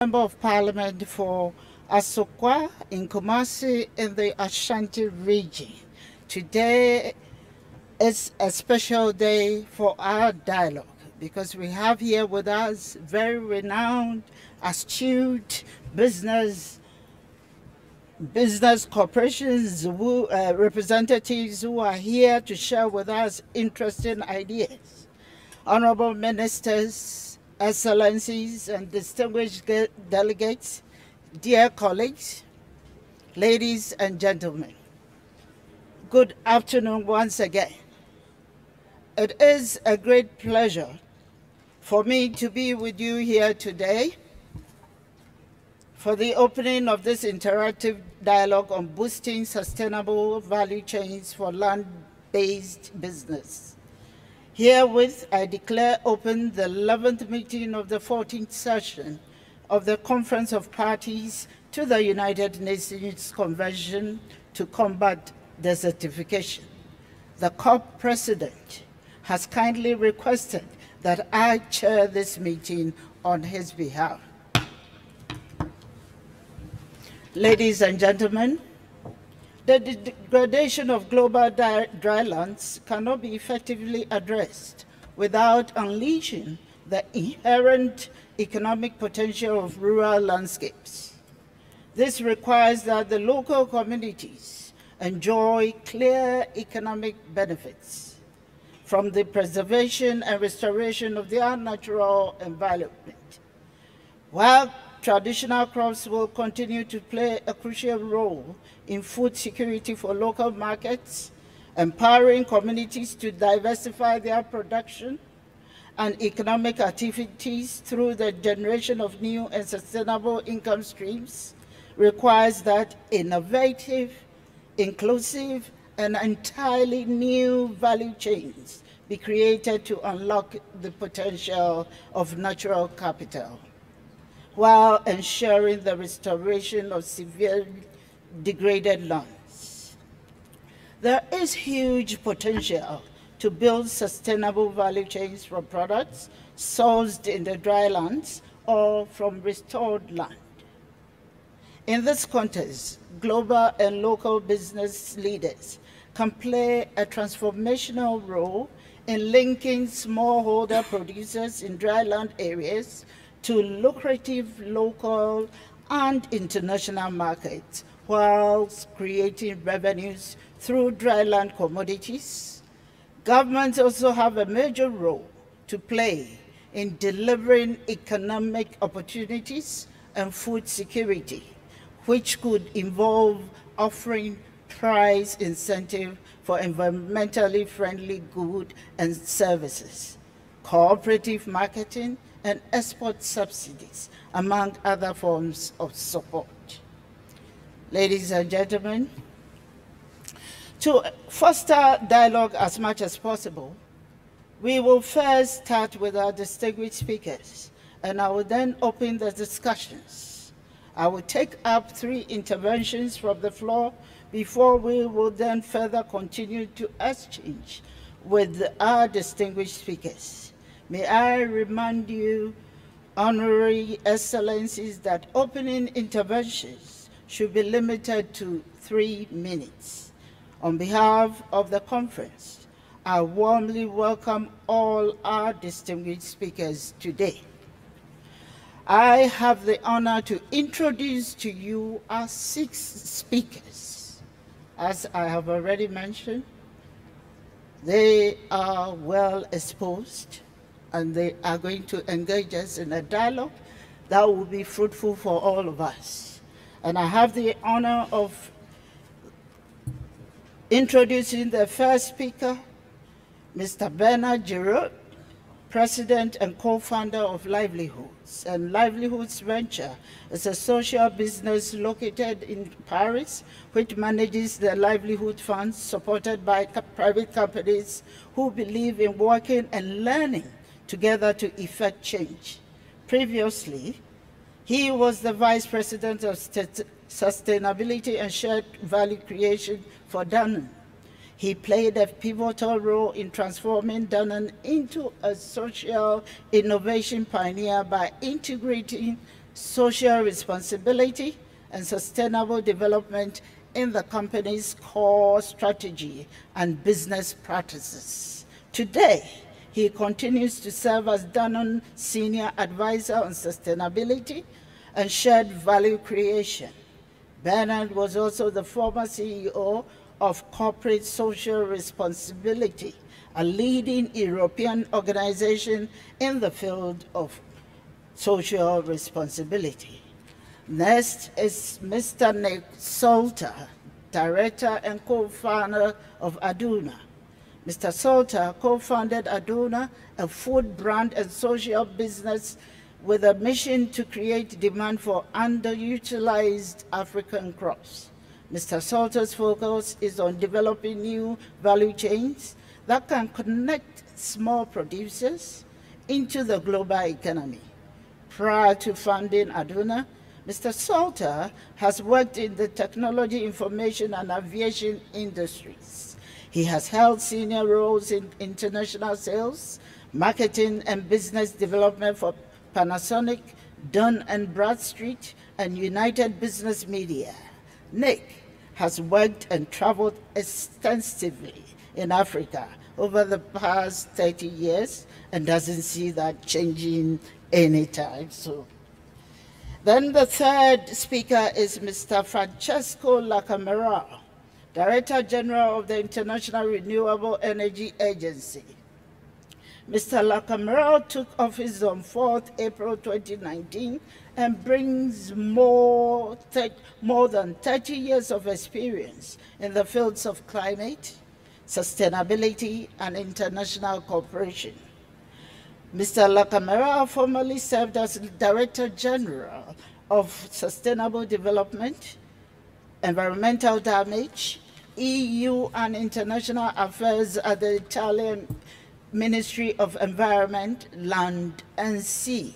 Member of Parliament for Asokwa in Kumasi in the Ashanti region. Today is a special day for our dialogue because we have here with us very renowned, astute business corporations representatives who are here to share with us interesting ideas. Honorable ministers, excellencies, and distinguished delegates, dear colleagues, ladies and gentlemen, good afternoon once again. It is a great pleasure for me to be with you here today for the opening of this interactive dialogue on boosting sustainable value chains for land-based business. Herewith, I declare open the 11th meeting of the 14th session of the Conference of Parties to the United Nations Convention to Combat Desertification. The COP President has kindly requested that I chair this meeting on his behalf. Ladies and gentlemen, the degradation of global drylands cannot be effectively addressed without unleashing the inherent economic potential of rural landscapes. This requires that the local communities enjoy clear economic benefits from the preservation and restoration of their natural environment. While traditional crops will continue to play a crucial role in food security for local markets, empowering communities to diversify their production and economic activities through the generation of new and sustainable income streams requires that innovative, inclusive, and entirely new value chains be created to unlock the potential of natural capital, while ensuring the restoration of severely degraded lands. There is huge potential to build sustainable value chains from products sourced in the drylands or from restored land. In this context, global and local business leaders can play a transformational role in linking smallholder producers in dryland areas to lucrative local and international markets, whilst creating revenues through dryland commodities. Governments also have a major role to play in delivering economic opportunities and food security, which could involve offering price incentive for environmentally friendly goods and services, cooperative marketing, and export subsidies, among other forms of support. Ladies and gentlemen, to foster dialogue as much as possible, we will first start with our distinguished speakers, and I will then open the discussions. I will take up 3 interventions from the floor before we will then further continue to exchange with our distinguished speakers. May I remind you, honorary excellencies, that opening interventions should be limited to 3 minutes. On behalf of the conference, I warmly welcome all our distinguished speakers today. I have the honor to introduce to you our 6 speakers. As I have already mentioned, they are well exposed, and they are going to engage us in a dialogue that will be fruitful for all of us. And I have the honor of introducing the first speaker, Mr. Bernard Giraud, President and co-founder of Livelihoods. And Livelihoods Venture is a social business located in Paris, which manages the livelihood funds supported by private companies who believe in working and learning together to effect change. Previously, he was the Vice President of Sustainability and Shared Value Creation for Danone. He played a pivotal role in transforming Danone into a social innovation pioneer by integrating social responsibility, and sustainable development in the company's core strategy and business practices. Today, he continues to serve as Danone Senior Advisor on Sustainability and Shared Value Creation. Bernard was also the former CEO of Corporate Social Responsibility, a leading European organization in the field of social responsibility. Next is Mr. Nick Salter, Director and co-founder of Aduna. Mr. Salter co-founded Aduna, a food brand and social business with a mission to create demand for underutilized African crops. Mr. Salter's focus is on developing new value chains that can connect small producers into the global economy. Prior to founding Aduna, Mr. Salter has worked in the technology, information, and aviation industries. He has held senior roles in international sales, marketing, and business development for Panasonic, Dun & Bradstreet, and United Business Media. Nick has worked and traveled extensively in Africa over the past 30 years and doesn't see that changing anytime soon. Then the third speaker is Mr. Francesco Lacamera, Director General of the International Renewable Energy Agency. Mr. Lacamera took office on 4th April 2019 and brings more than 30 years of experience in the fields of climate, sustainability, and international cooperation. Mr. Lacamera formerly served as Director General of Sustainable Development, Environmental Damage, EU and International Affairs at the Italian Ministry of Environment, Land and Sea.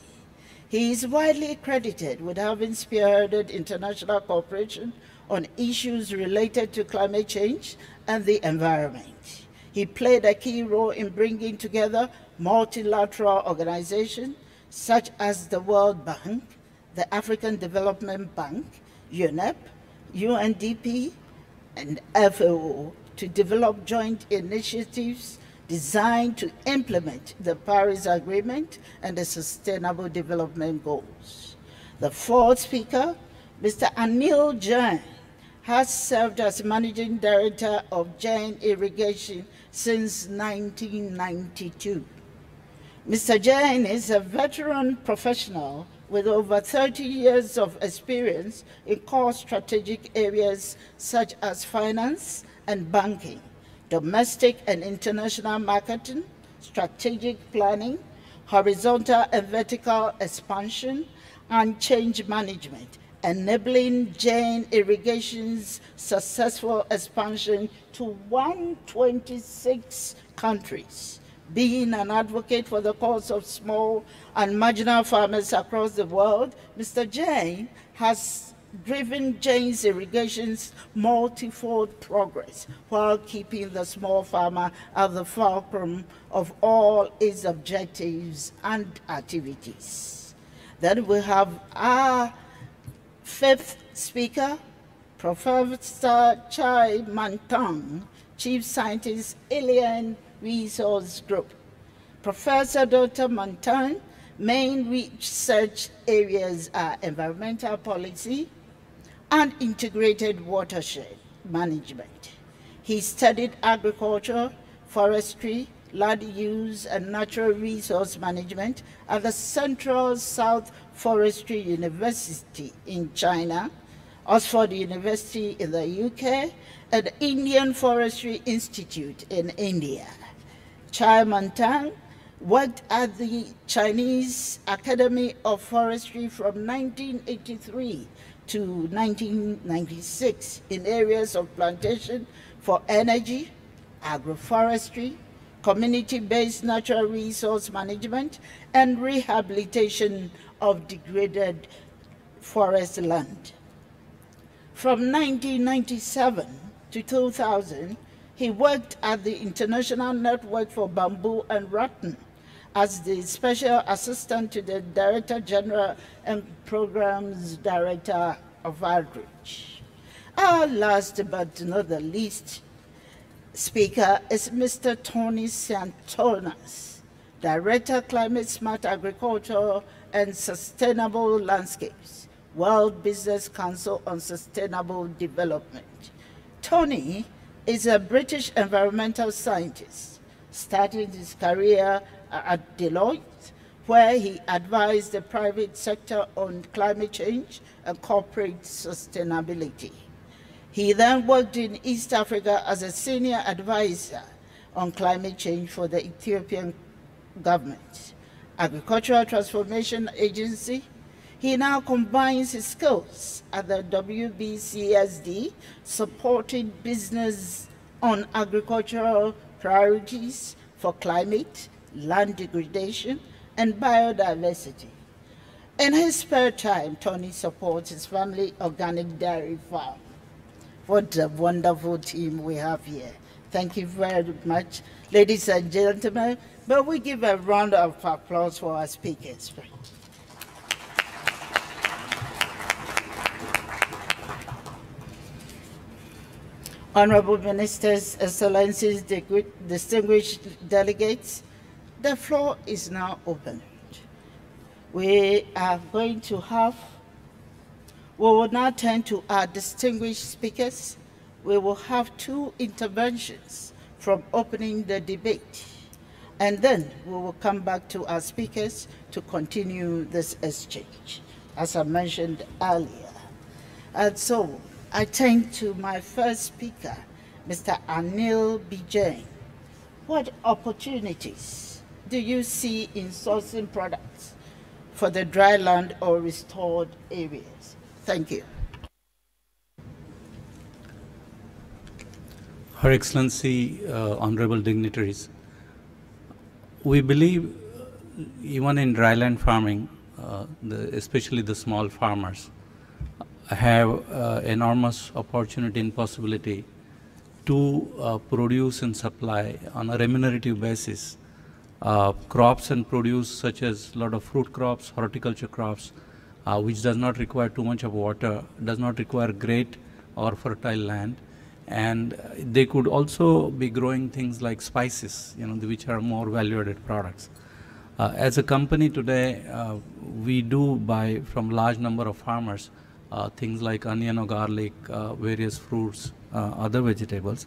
He is widely credited with having spearheaded international cooperation on issues related to climate change and the environment. He played a key role in bringing together multilateral organizations such as the World Bank, the African Development Bank, UNEP, UNDP, and FAO to develop joint initiatives designed to implement the Paris Agreement and the Sustainable Development Goals. The fourth speaker, Mr. Anil Jain, has served as Managing Director of Jain Irrigation since 1992. Mr. Jain is a veteran professional with over 30 years of experience in core strategic areas such as finance and banking, domestic and international marketing, strategic planning, horizontal and vertical expansion, and change management, enabling Jain Irrigation's successful expansion to 126 countries. Being an advocate for the cause of small and marginal farmers across the world, Mr. Jain has driven Jain's Irrigation's multifold progress while keeping the small farmer at the fulcrum of all its objectives and activities. Then we have our fifth speaker, Professor Chai Mantang, Chief Scientist, Alien Resource Group. Professor Dr. Mantang main research areas are environmental policy and integrated watershed management. He studied agriculture, forestry, land use, and natural resource management at the Central South Forestry University in China, Oxford University in the UK, and the Indian Forestry Institute in India. Chai Mantang worked at the Chinese Academy of Forestry from 1983 to 1996 in areas of plantation for energy, agroforestry, community-based natural resource management, and rehabilitation of degraded forest land. From 1997 to 2000, he worked at the International Network for Bamboo and Rattan, as the Special Assistant to the Director General and Programs Director of Outreach. Our last but not the least speaker is Mr. Tony Santonas, Director, Climate Smart Agriculture and Sustainable Landscapes, World Business Council on Sustainable Development. Tony is a British environmental scientist, starting his career at Deloitte, where he advised the private sector on climate change and corporate sustainability. He then worked in East Africa as a senior advisor on climate change for the Ethiopian government, Agricultural Transformation Agency. He now combines his skills at the WBCSD, supporting business on agricultural priorities for climate, land degradation, and biodiversity. In his spare time, Tony supports his family organic dairy farm. What a wonderful team we have here. Thank you very much, ladies and gentlemen. But we give a round of applause for our speakers. Honorable Ministers, Excellencies, distinguished delegates, the floor is now open. We will now turn to our distinguished speakers. We will have 2 interventions from opening the debate, and then we will come back to our speakers to continue this exchange, as I mentioned earlier. And so I turn to my first speaker, Mr. Anil Bijain. What opportunities do you see in sourcing products for the dry land or restored areas? Thank you. Her Excellency, honorable dignitaries, we believe even in dryland farming, especially the small farmers, have enormous opportunity and possibility to produce and supply on a remunerative basis crops and produce such as a lot of fruit crops, horticulture crops, which does not require too much of water, does not require great or fertile land, and they could also be growing things like spices, which are more value-added products. As a company today, we do buy from large number of farmers things like onion or garlic, various fruits, other vegetables,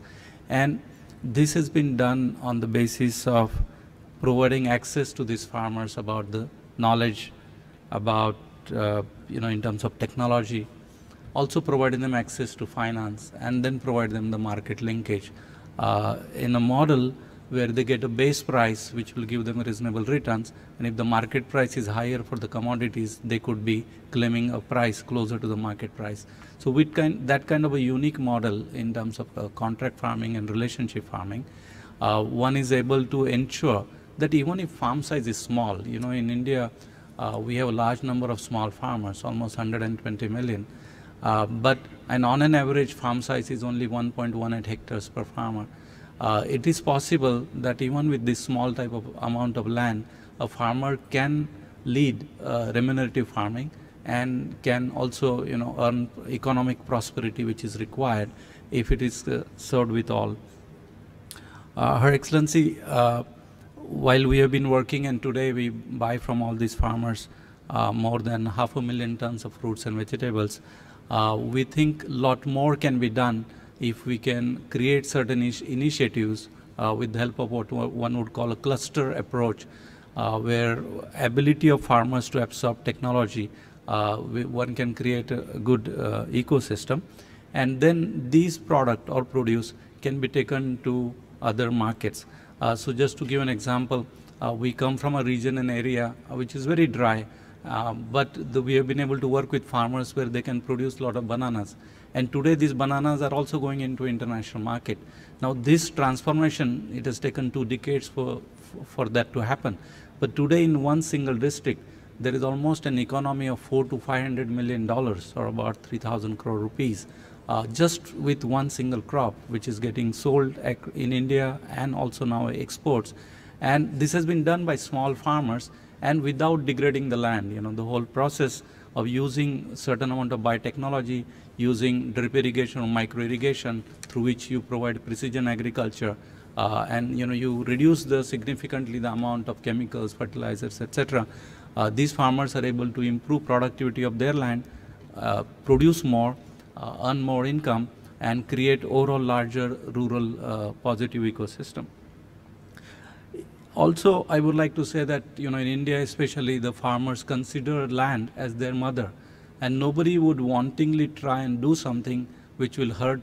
and this has been done on the basis of providing access to these farmers about the knowledge about in terms of technology, also providing them access to finance, and then provide them the market linkage in a model where they get a base price which will give them reasonable returns, and if the market price is higher for the commodities, they could be claiming a price closer to the market price. So with that kind of a unique model in terms of contract farming and relationship farming, one is able to ensure that even if farm size is small, in India we have a large number of small farmers, almost 120 million, but on an average farm size is only 1.18 hectares per farmer. It is possible that even with this small type of amount of land, a farmer can lead remunerative farming and can also earn economic prosperity which is required if it is served with all. Her Excellency, while we have been working and today we buy from all these farmers more than 500,000 tons of fruits and vegetables, we think a lot more can be done if we can create certain initiatives with the help of what one would call a cluster approach, where ability of farmers to absorb technology, one can create a good ecosystem, and then these product or produce can be taken to other markets. So just to give an example, we come from a region and area which is very dry, but we have been able to work with farmers where they can produce a lot of bananas. And today these bananas are also going into international market. Now this transformation, it has taken 2 decades for that to happen. But today in one single district, there is almost an economy of $400 to $500 million, or about 3,000 crore rupees, just with one single crop, which is getting sold in India and also now exports. And this has been done by small farmers and without degrading the land. The whole process of using certain amount of biotechnology, using drip irrigation or micro irrigation, through which you provide precision agriculture, and you reduce significantly the amount of chemicals, fertilizers, etc. These farmers are able to improve productivity of their land, produce more, earn more income, and create overall larger rural positive ecosystem. Also, I would like to say that in India especially, the farmers consider land as their mother, and nobody would wantingly try and do something which will hurt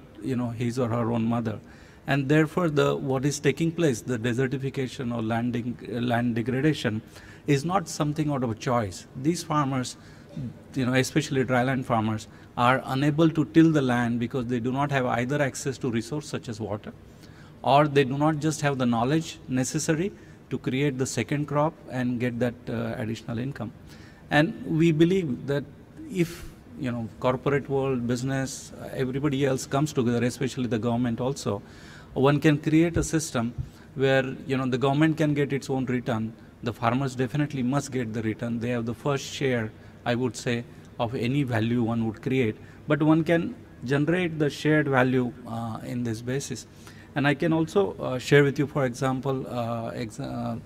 his or her own mother. And therefore, what is taking place, the desertification or land degradation, is not something out of a choice. These farmers, especially dryland farmers, are unable to till the land because they do not have either access to resource such as water, or they do not just have the knowledge necessary to create the second crop and get that additional income. And we believe that if corporate world, business, everybody else comes together, especially the government also, one can create a system where the government can get its own return. The farmers definitely must get the return. They have the first share, I would say, of any value one would create, but one can generate the shared value in this basis. And I can also share with you, for example,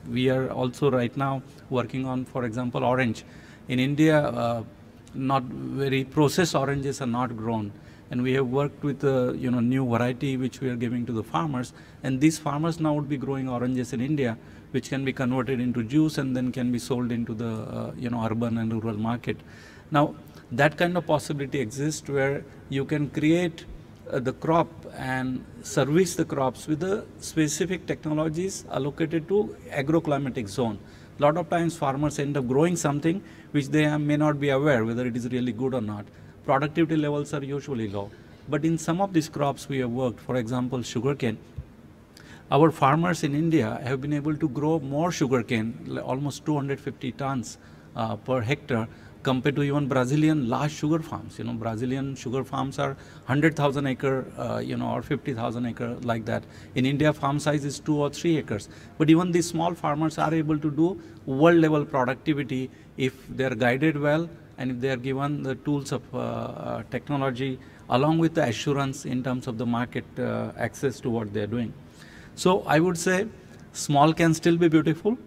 we are also right now working on, for example, orange. In India, not very processed oranges are not grown. And we have worked with a new variety which we are giving to the farmers. And these farmers now would be growing oranges in India, which can be converted into juice and then can be sold into the urban and rural market. Now, that kind of possibility exists where you can create the crop and service the crops with the specific technologies allocated to agroclimatic zone. A lot of times farmers end up growing something which they may not be aware whether it is really good or not. Productivity levels are usually low. But in some of these crops we have worked, for example, sugarcane. Our farmers in India have been able to grow more sugarcane, almost 250 tons per hectare, compared to even Brazilian large sugar farms. Brazilian sugar farms are 100,000 acre, or 50,000 acre, like that. In India, farm size is 2 or 3 acres. But even these small farmers are able to do world level productivity if they are guided well and if they are given the tools of technology along with the assurance in terms of the market access to what they are doing. So I would say small can still be beautiful,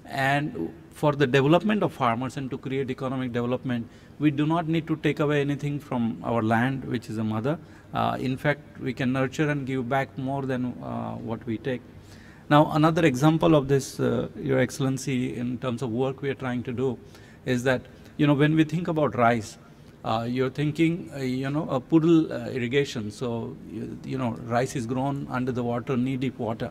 and for the development of farmers and to create economic development, we do not need to take away anything from our land, which is a mother. In fact, we can nurture and give back more than what we take. Now, another example of this, Your Excellency, in terms of work we are trying to do, is that, when we think about rice, you're thinking, a poodle irrigation. So, rice is grown under the water, knee-deep water.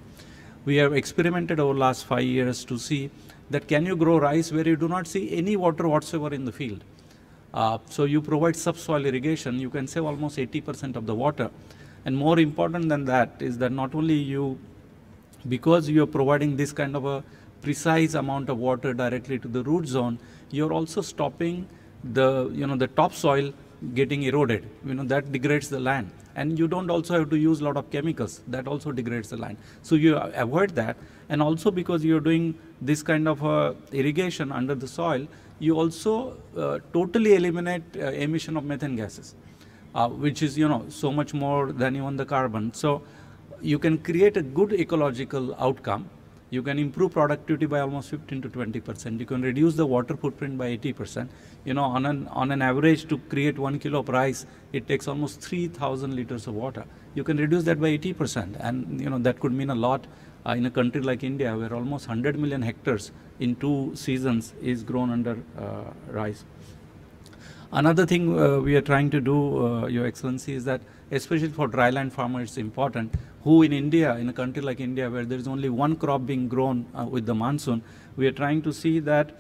We have experimented over the last 5 years to see that can you grow rice where you do not see any water whatsoever in the field. So you provide subsoil irrigation, you can save almost 80% of the water. And more important than that is that not only because you are providing this kind of a precise amount of water directly to the root zone, you're also stopping the topsoil getting eroded. That degrades the land. And you don't also have to use a lot of chemicals. That also degrades the land. So you avoid that. And also because you're doing this kind of irrigation under the soil, you also totally eliminate emission of methane gases, which is, so much more than even the carbon. So you can create a good ecological outcome. You can improve productivity by almost 15 to 20%. You can reduce the water footprint by 80%. On an average, to create 1 kilo of rice, it takes almost 3,000 liters of water. You can reduce that by 80%. And, that could mean a lot in a country like India, where almost 100 million hectares in 2 seasons is grown under rice. Another thing we are trying to do, Your Excellency, is that especially for dryland farmers, it's important, who in India, in a country like India, where there is only one crop being grown with the monsoon, we are trying to see that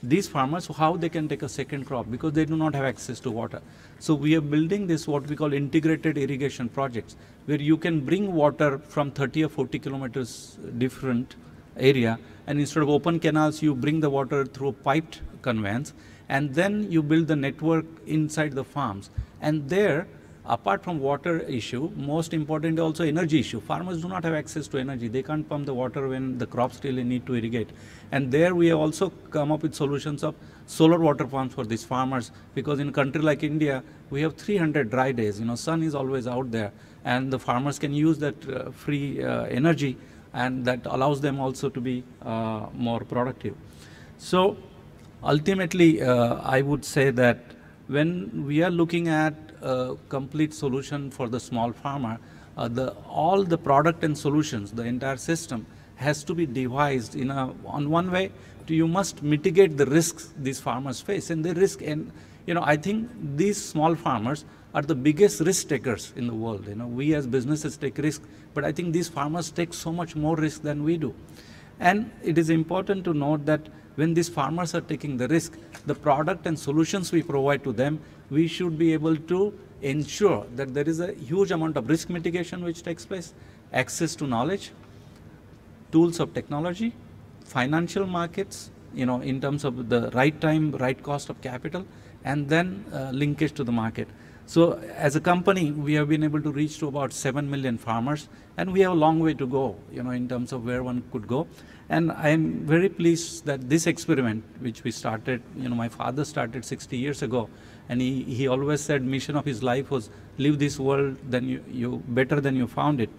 these farmers, how they can take a second crop, because they do not have access to water. So we are building this, what we call integrated irrigation projects, where you can bring water from 30 or 40 kilometers different area, and instead of open canals, you bring the water through a piped conveyance, and then you build the network inside the farms. And there, apart from water issue, most important also energy issue. Farmers do not have access to energy. They can't pump the water when the crops really need to irrigate. And there we have also come up with solutions of solar water pumps for these farmers, because in a country like India, we have 300 dry days. Sun is always out there, and the farmers can use that free energy, and that allows them also to be more productive. So ultimately, I would say that when we are looking at a complete solution for the small farmer, all the product and solutions, the entire system has to be devised on one way. You must mitigate the risks these farmers face, and the risk, and I think these small farmers are the biggest risk takers in the world. We as businesses take risk, but I think these farmers take so much more risk than we do. And it is important to note that when these farmers are taking the risk, the product and solutions we provide to them, we should be able to ensure that there is a huge amount of risk mitigation which takes place, access to knowledge, tools of technology, financial markets, in terms of the right time, right cost of capital, and then linkage to the market. So as a company, we have been able to reach to about 7 million farmers, and we have a long way to go, in terms of where one could go. And I am very pleased that this experiment, which we started, my father started 60 years ago, and he always said mission of his life was leave this world better than you found it.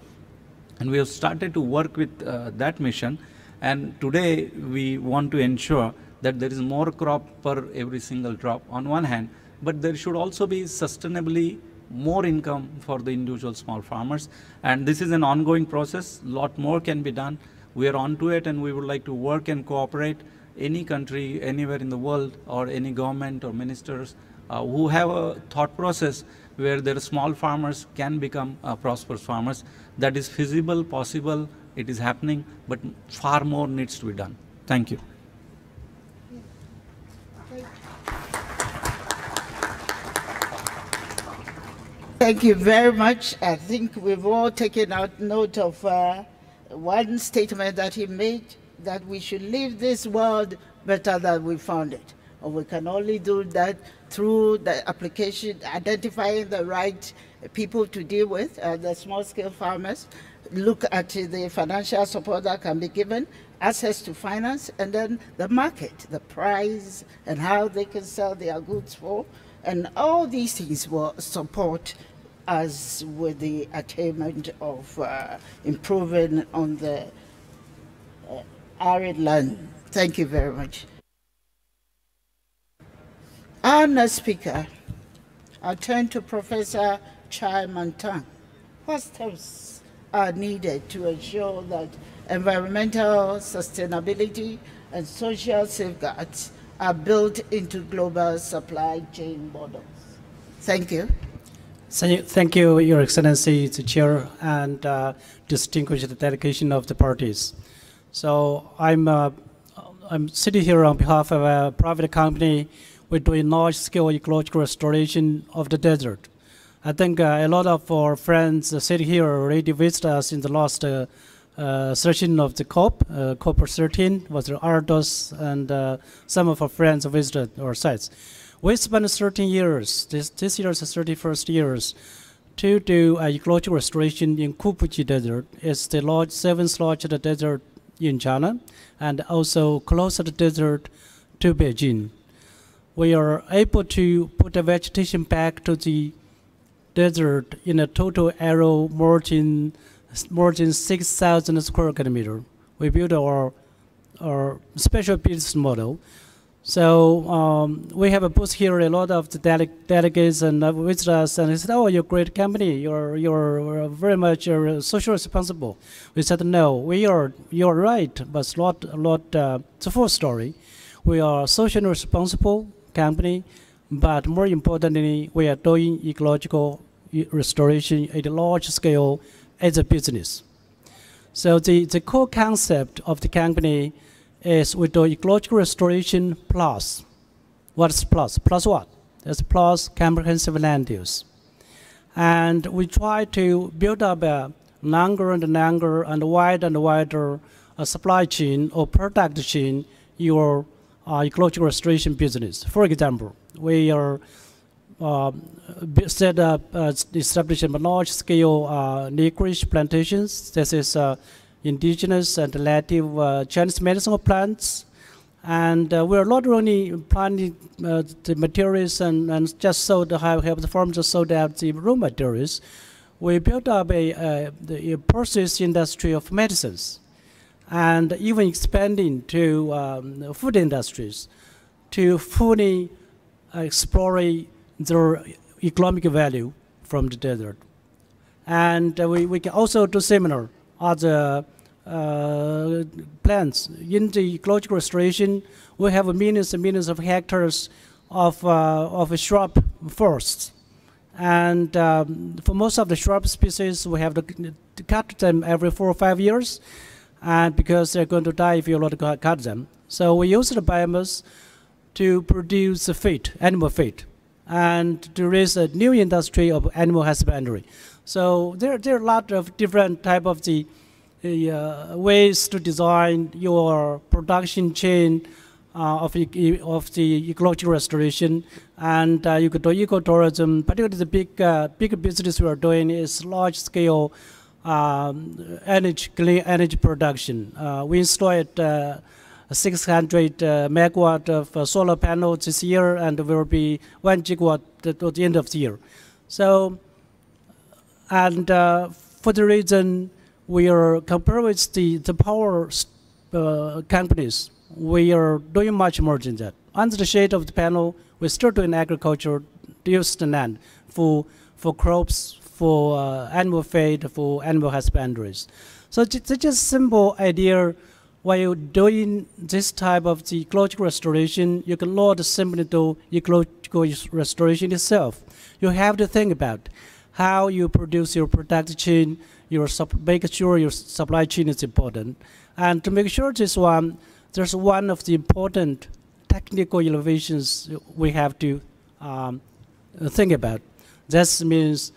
And we have started to work with that mission. And today we want to ensure that there is more crop per every single drop on one hand, but there should also be sustainably more income for the individual small farmers. And this is an ongoing process. A lot more can be done. We are on to it, and we would like to work and cooperate any country, anywhere in the world, or any government or ministers who have a thought process where their small farmers can become prosperous farmers. That is feasible, possible, it is happening, but far more needs to be done. Thank you. Thank you very much. I think we've all taken out note of one statement that he made, that we should leave this world better than we found it. And we can only do that through the application, identifying the right people to deal with, the small-scale farmers, look at the financial support that can be given, access to finance, and then the market, the price, and how they can sell their goods for. And all these things will support us with the attainment of improving on the arid land. Thank you very much. Our next speaker, I'll turn to Professor Chai Mantang. What steps are needed to ensure that environmental sustainability and social safeguards are built into global supply chain models? Thank you. Thank you, Your Excellency, the Chair, and distinguished delegation of the parties. So I'm sitting here on behalf of a private company. We're doing large-scale ecological restoration of the desert. I think a lot of our friends sitting here already visited us in the last session of the COP. COP 13 was Ardos, and some of our friends visited our sites. We spent 13 years, this year is the 31st years, to do ecological restoration in Kupuji Desert. It's the seventh largest desert in China, and also closest desert to Beijing. We are able to put the vegetation back to the desert in a total area more than 6,000 square kilometers. We built our special business model. So we have a booth here. A lot of the delegates and visit us, and they said, "Oh, you're a great company. You're very much socially responsible." We said, "No, you're right, but it's not the full story. We are a socially responsible company, but more importantly, we are doing ecological restoration at a large scale as a business." So the core concept of the company is we do ecological restoration plus. What's plus? Plus what? It's plus comprehensive land use. And we try to build up a longer and longer and wider supply chain or product chain your ecological restoration business. For example, we are set up, establishing large-scale licorice plantations. This is indigenous and native Chinese medicinal plants. And we're not only planting the materials and just sold help the farmers to sold out the raw materials. We built up a process industry of medicines, and even expanding to food industries to fully explore their economic value from the desert. And we can also do similar other plants. In the ecological restoration, we have millions and millions of hectares of shrub forests. And for most of the shrub species, we have to cut them every 4 or 5 years, and because they're going to die if you don't cut them. So we use the biomass to produce feed, animal feed, and to raise a new industry of animal husbandry. So there are a lot of different type of the ways to design your production chain of the ecological restoration, and you could do ecotourism. Particularly the big business we are doing is large-scale clean energy production. We installed 600 megawatt of solar panels this year, and there will be 1 gigawatt at the end of the year. So, and for the reason we are compared with the power companies, we are doing much more than that. Under the shade of the panel, we're still doing agriculture, use the land for crops, for animal feed, for animal husbandries. So it's just a simple idea. While you're doing this type of the ecological restoration, you cannot simply do ecological restoration itself. You have to think about how you produce your product chain, make sure your supply chain is important. And to make sure this one, there's one of the important technical innovations we have to think about. That means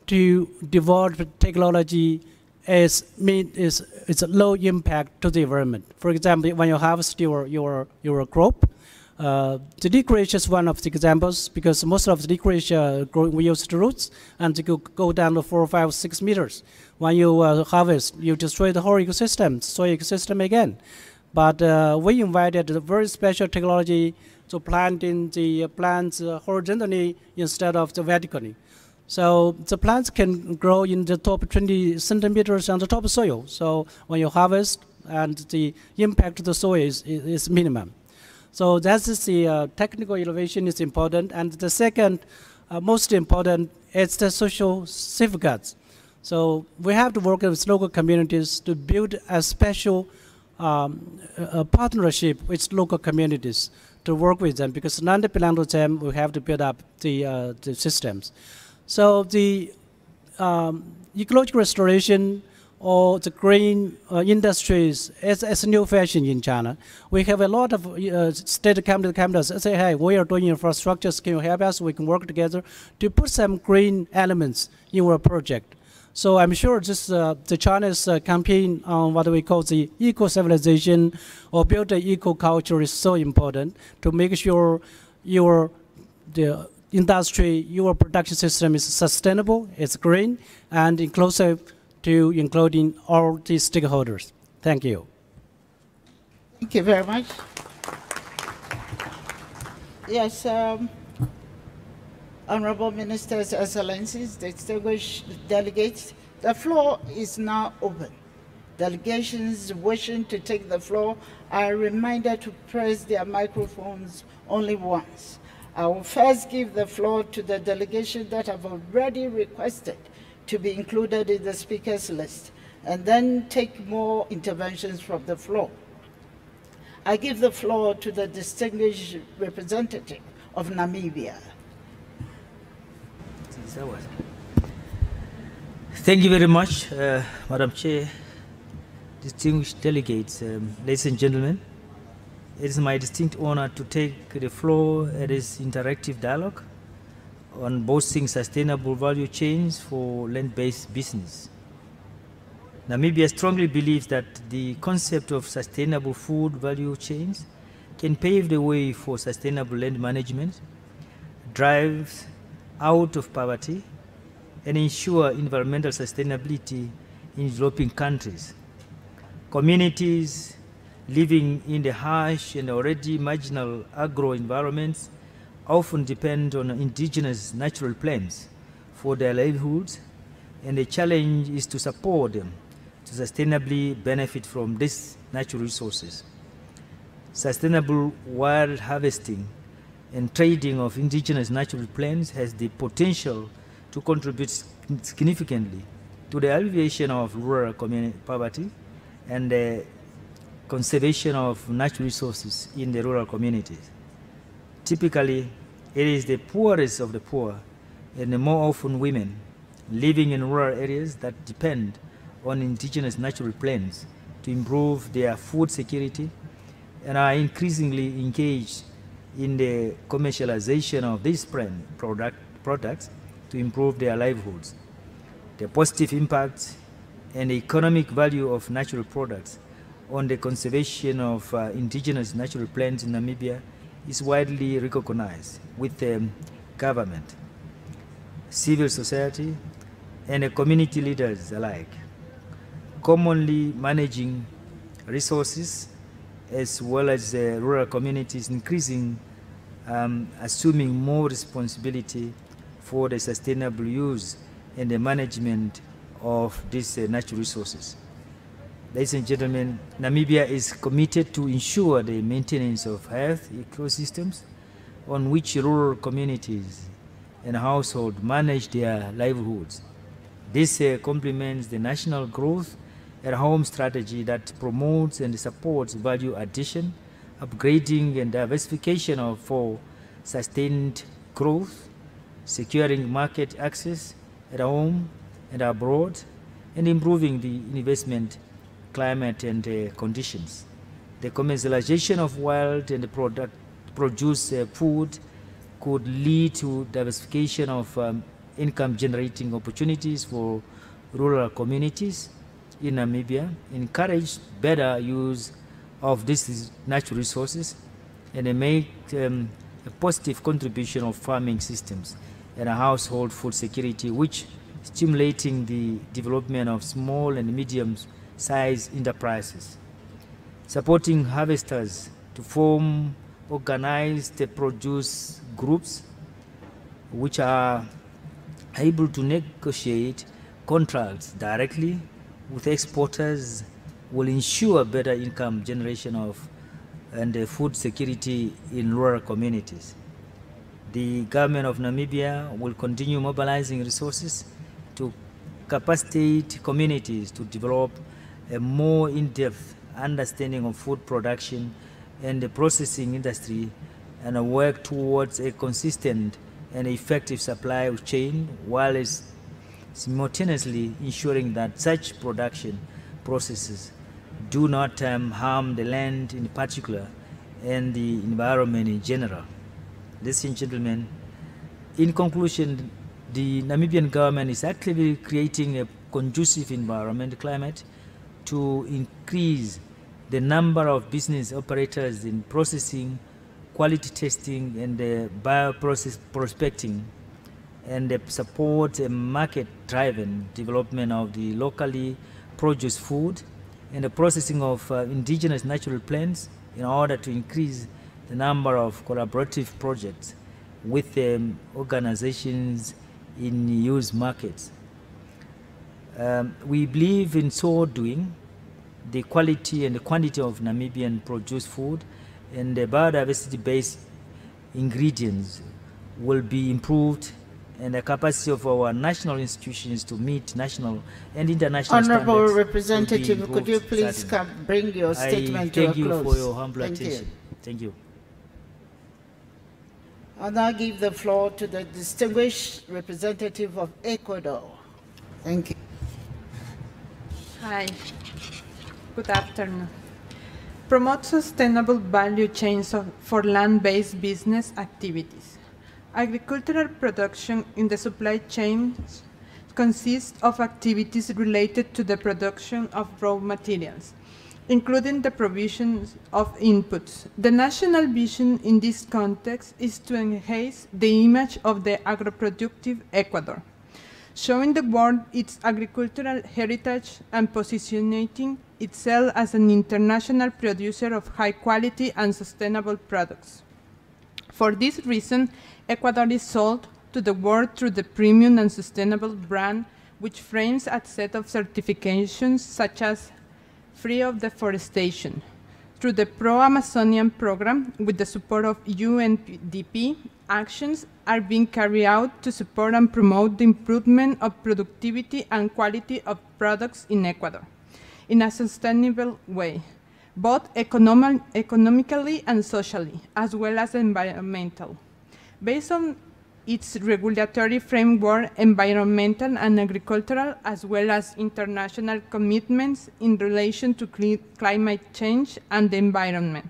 to develop technology is a low impact to the environment. For example, when you harvest your crop, the licorice is one of the examples, because most of the licorice we use the roots, and they go down to 4, 5, 6 meters. When you harvest, you destroy the whole ecosystem, soil ecosystem again. But we invited a very special technology to plant in the plants horizontally instead of the vertically. So the plants can grow in the top 20 centimeters on the top soil. So when you harvest, and the impact to the soil is minimum. So that's the technical innovation is important. And the second most important is the social safeguards. So we have to work with local communities to build a special partnership with local communities to work with them, because none belong to them. We have to build up the systems. So the ecological restoration or the green industries is a new fashion in China. We have a lot of state companies say, hey, we are doing infrastructures, can you help us? We can work together to put some green elements in our project. So I'm sure this the China's campaign on what we call the eco-civilization or build an eco-culture is so important to make sure the industry, your production system is sustainable, it's green, and inclusive to including all the stakeholders. Thank you. Thank you very much. Yes, Honorable Ministers, Excellencies, distinguished delegates, the floor is now open. Delegations wishing to take the floor are reminded to press their microphones only once. I will first give the floor to the delegation that have already requested to be included in the speakers list, and then take more interventions from the floor. I give the floor to the distinguished representative of Namibia. Thank you very much, Madam Chair, distinguished delegates, ladies and gentlemen. It is my distinct honor to take the floor at this interactive dialogue on boosting sustainable value chains for land-based business. Namibia strongly believes that the concept of sustainable food value chains can pave the way for sustainable land management, drive out of poverty and ensure environmental sustainability in developing countries. Communities living in the harsh and already marginal agro environments often depend on indigenous natural plains for their livelihoods, and the challenge is to support them to sustainably benefit from these natural resources. Sustainable wild harvesting and trading of indigenous natural plains has the potential to contribute significantly to the alleviation of rural community poverty and the conservation of natural resources in the rural communities. Typically, it is the poorest of the poor, and the more often women living in rural areas that depend on indigenous natural plains to improve their food security and are increasingly engaged in the commercialization of these products to improve their livelihoods. The positive impact and the economic value of natural products on the conservation of indigenous natural plains in Namibia is widely recognized with the government, civil society, and the community leaders alike. Commonly managing resources as well as rural communities increasing, assuming more responsibility for the sustainable use and the management of these natural resources. Ladies and gentlemen, Namibia is committed to ensure the maintenance of health ecosystems on which rural communities and households manage their livelihoods. This complements the national growth at home strategy that promotes and supports value addition, upgrading and diversification for sustained growth, securing market access at home and abroad, and improving the investment climate and conditions. The commercialization of wild and produce food could lead to diversification of income generating opportunities for rural communities in Namibia, encourage better use of these natural resources, and make a positive contribution of farming systems and household food security, which stimulating the development of small and medium-sized enterprises, supporting harvesters to form organized produce groups which are able to negotiate contracts directly with exporters will ensure better income generation and food security in rural communities. The government of Namibia will continue mobilizing resources to capacitate communities to develop a more in-depth understanding of food production and the processing industry, and work towards a consistent and effective supply chain, while simultaneously ensuring that such production processes do not harm the land in particular and the environment in general. Ladies and gentlemen, in conclusion, the Namibian government is actively creating a conducive environment climate to increase the number of business operators in processing, quality testing, and bioprocess prospecting, and support a market-driven development of the locally produced food and the processing of indigenous natural plants in order to increase the number of collaborative projects with organizations in use markets. We believe in so doing, the quality and the quantity of Namibian produced food and the biodiversity-based ingredients will be improved, and the capacity of our national institutions to meet national and international Honorable standards. Representative, could you please bring your statement to a close? Thank you for your humble attention. Thank you. I'll now give the floor to the distinguished representative of Ecuador. Thank you. Hi, good afternoon. Promote sustainable value chains for land-based business activities. Agricultural production in the supply chain consists of activities related to the production of raw materials, including the provision of inputs. The national vision in this context is to enhance the image of the agroproductive Ecuador, showing the world its agricultural heritage and positioning itself as an international producer of high quality and sustainable products. For this reason, Ecuador is sold to the world through the premium and sustainable brand, which frames a set of certifications such as free of deforestation. Through the Pro-Amazonian program, with the support of UNDP, actions are being carried out to support and promote the improvement of productivity and quality of products in Ecuador in a sustainable way, both economically and socially, as well as environmental. Based on its regulatory framework, environmental and agricultural, as well as international commitments in relation to climate change and the environment.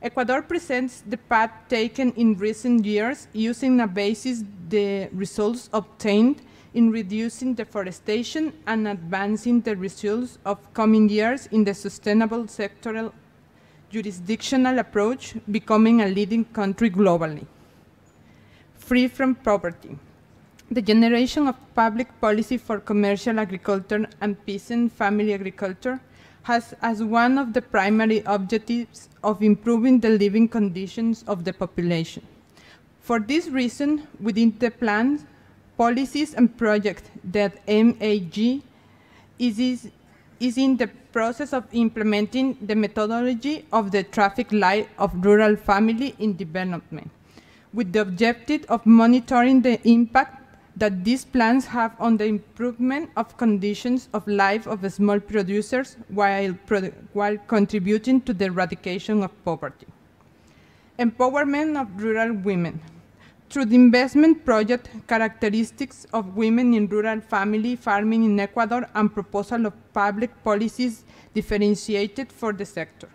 Ecuador presents the path taken in recent years, using a basis the results obtained in reducing deforestation and advancing the results of coming years in the sustainable sectoral jurisdictional approach, becoming a leading country globally. Free from poverty. The generation of public policy for commercial agriculture and peasant family agriculture has as one of the primary objectives of improving the living conditions of the population. For this reason, within the plans, policies and projects that MAG is in the process of implementing the methodology of the traffic light of rural family in development, with the objective of monitoring the impact that these plans have on the improvement of conditions of life of small producers while contributing to the eradication of poverty. Empowerment of rural women. Through the investment project Characteristics of Women in Rural Family Farming in Ecuador and proposal of public policies differentiated for the sector.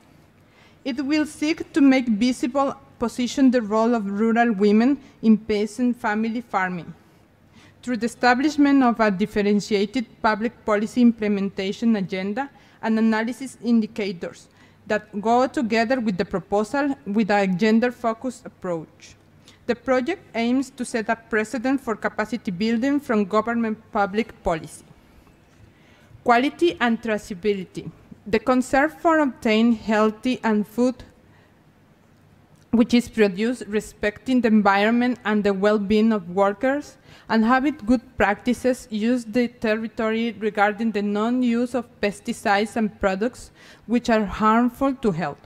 It will seek to make visible position the role of rural women in peasant family farming through the establishment of a differentiated public policy implementation agenda and analysis indicators that go together with the proposal with a gender-focused approach. The project aims to set a precedent for capacity building from government public policy. Quality and traceability. The concern for obtaining healthy and food which is produced respecting the environment and the well-being of workers, and having good practices use the territory regarding the non-use of pesticides and products which are harmful to health.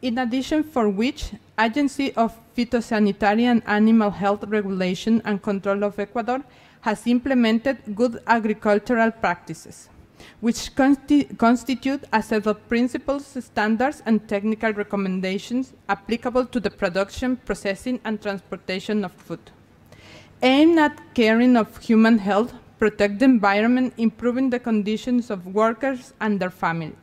In addition, for which, Agency of Phytosanitary and Animal Health Regulation and Control of Ecuador has implemented good agricultural practices, which constitute a set of principles, standards, and technical recommendations applicable to the production, processing, and transportation of food, aimed at caring of human health, protect the environment, improving the conditions of workers and their families.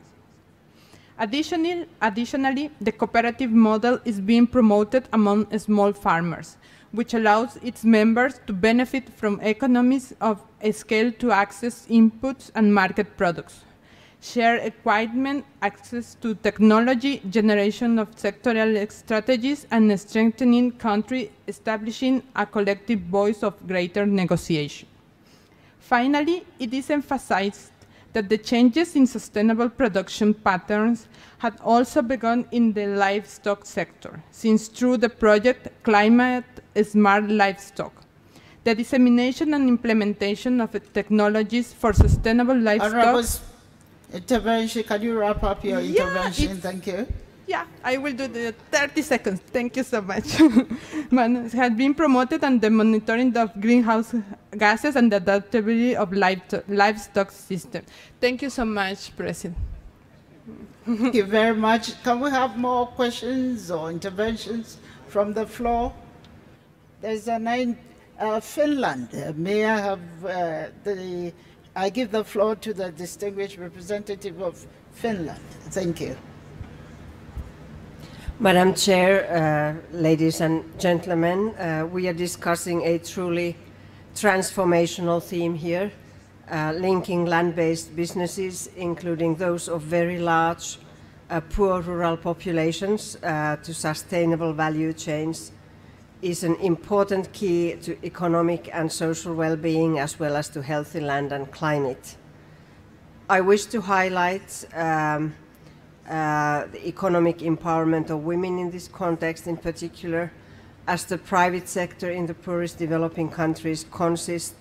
Additionally, the cooperative model is being promoted among small farmers, which allows its members to benefit from economies of scale to access inputs and market products, share equipment, access to technology, generation of sectoral strategies, and strengthening country, establishing a collective voice of greater negotiation. Finally, it is emphasized that the changes in sustainable production patterns had also begun in the livestock sector, since through the project Climate Smart Livestock, the dissemination and implementation of technologies for sustainable livestock. Intervention, can you wrap up your intervention? Thank you. Yeah, I will do the 30 seconds. Thank you so much. It has been promoted on the monitoring of greenhouse gases and the adaptability of livestock system. Thank you so much, President. Thank you very much. Can we have more questions or interventions from the floor? There's Finland. May I have I give the floor to the distinguished representative of Finland. Thank you. Madam Chair, ladies and gentlemen, we are discussing a truly transformational theme here, linking land-based businesses, including those of very large poor rural populations to sustainable value chains is an important key to economic and social well-being, as well as to healthy land and climate. I wish to highlight the economic empowerment of women in this context in particular, as the private sector in the poorest developing countries consists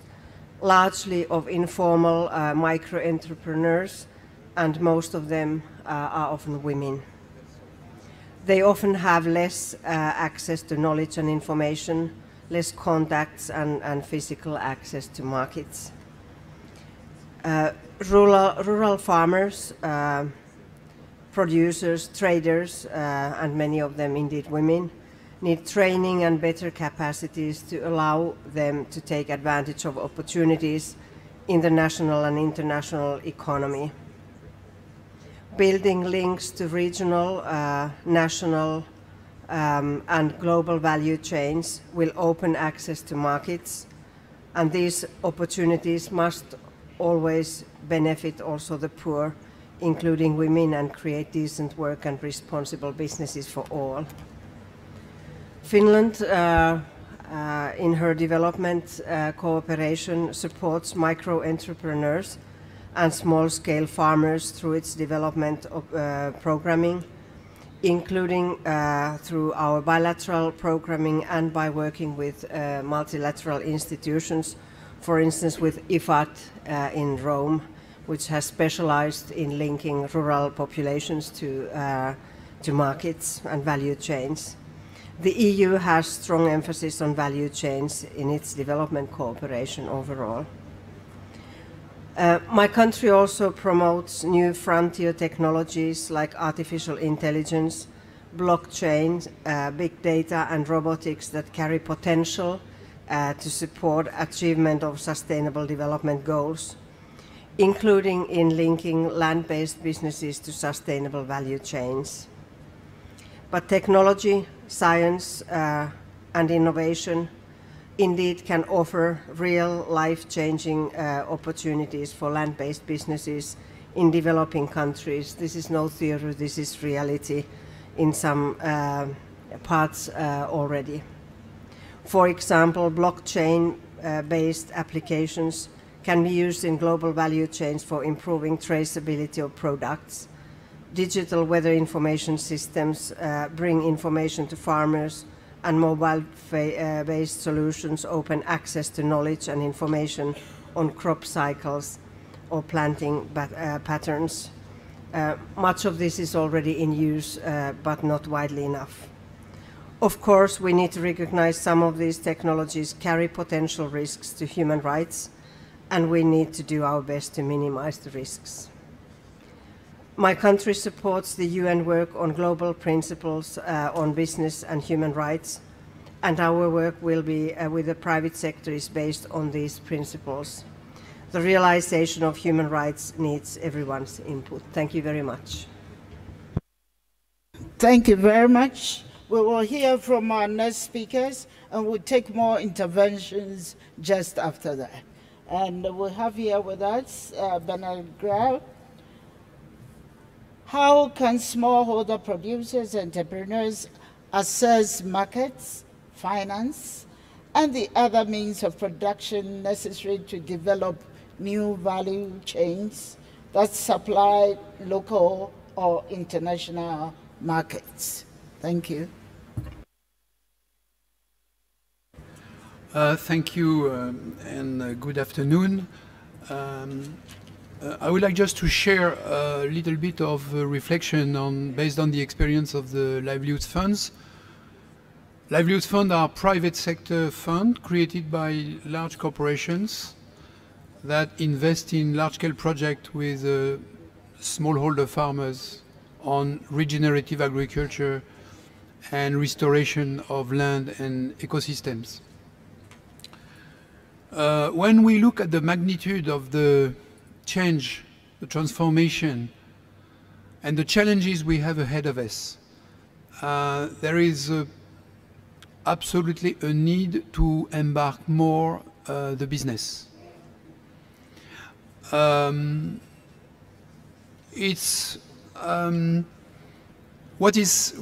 largely of informal micro-entrepreneurs, and most of them are often women. They often have less access to knowledge and information, less contacts and physical access to markets. Rural farmers, producers, traders, and many of them indeed women, need training and better capacities to allow them to take advantage of opportunities in the national and international economy. Building links to regional, national, and global value chains will open access to markets, and these opportunities must always benefit also the poor, including women, and create decent work and responsible businesses for all. Finland, in her development cooperation, supports micro-entrepreneurs and small-scale farmers through its development of, programming, including through our bilateral programming and by working with multilateral institutions, for instance with IFAD in Rome, which has specialized in linking rural populations to markets and value chains. The EU has strong emphasis on value chains in its development cooperation overall. My country also promotes new frontier technologies like artificial intelligence, blockchain, big data and robotics that carry potential to support achievement of sustainable development goals, including in linking land-based businesses to sustainable value chains. But technology, science and innovation indeed can offer real life-changing opportunities for land-based businesses in developing countries. This is no theory, this is reality in some parts already. For example, blockchain-based applications can be used in global value chains for improving traceability of products. Digital weather information systems bring information to farmers, and mobile-based solutions open access to knowledge and information on crop cycles or planting patterns. Much of this is already in use, but not widely enough. Of course, we need to recognize some of these technologies carry potential risks to human rights, and we need to do our best to minimize the risks. My country supports the UN work on global principles on business and human rights, and our work will be with the private sector is based on these principles. The realization of human rights needs everyone's input. Thank you very much. Thank you very much. We will hear from our next speakers, and we'll take more interventions just after that. And we have here with us Bernard Grau. How can smallholder producers, entrepreneurs access markets, finance, and the other means of production necessary to develop new value chains that supply local or international markets? Thank you. Thank you and good afternoon. I would like just to share a little bit of reflection based on the experience of the Livelihoods Funds. Livelihoods Funds are private sector funds created by large corporations that invest in large-scale projects with smallholder farmers on regenerative agriculture and restoration of land and ecosystems. When we look at the magnitude of the change, the transformation, and the challenges we have ahead of us, there is absolutely a need to embark more the business. It's what is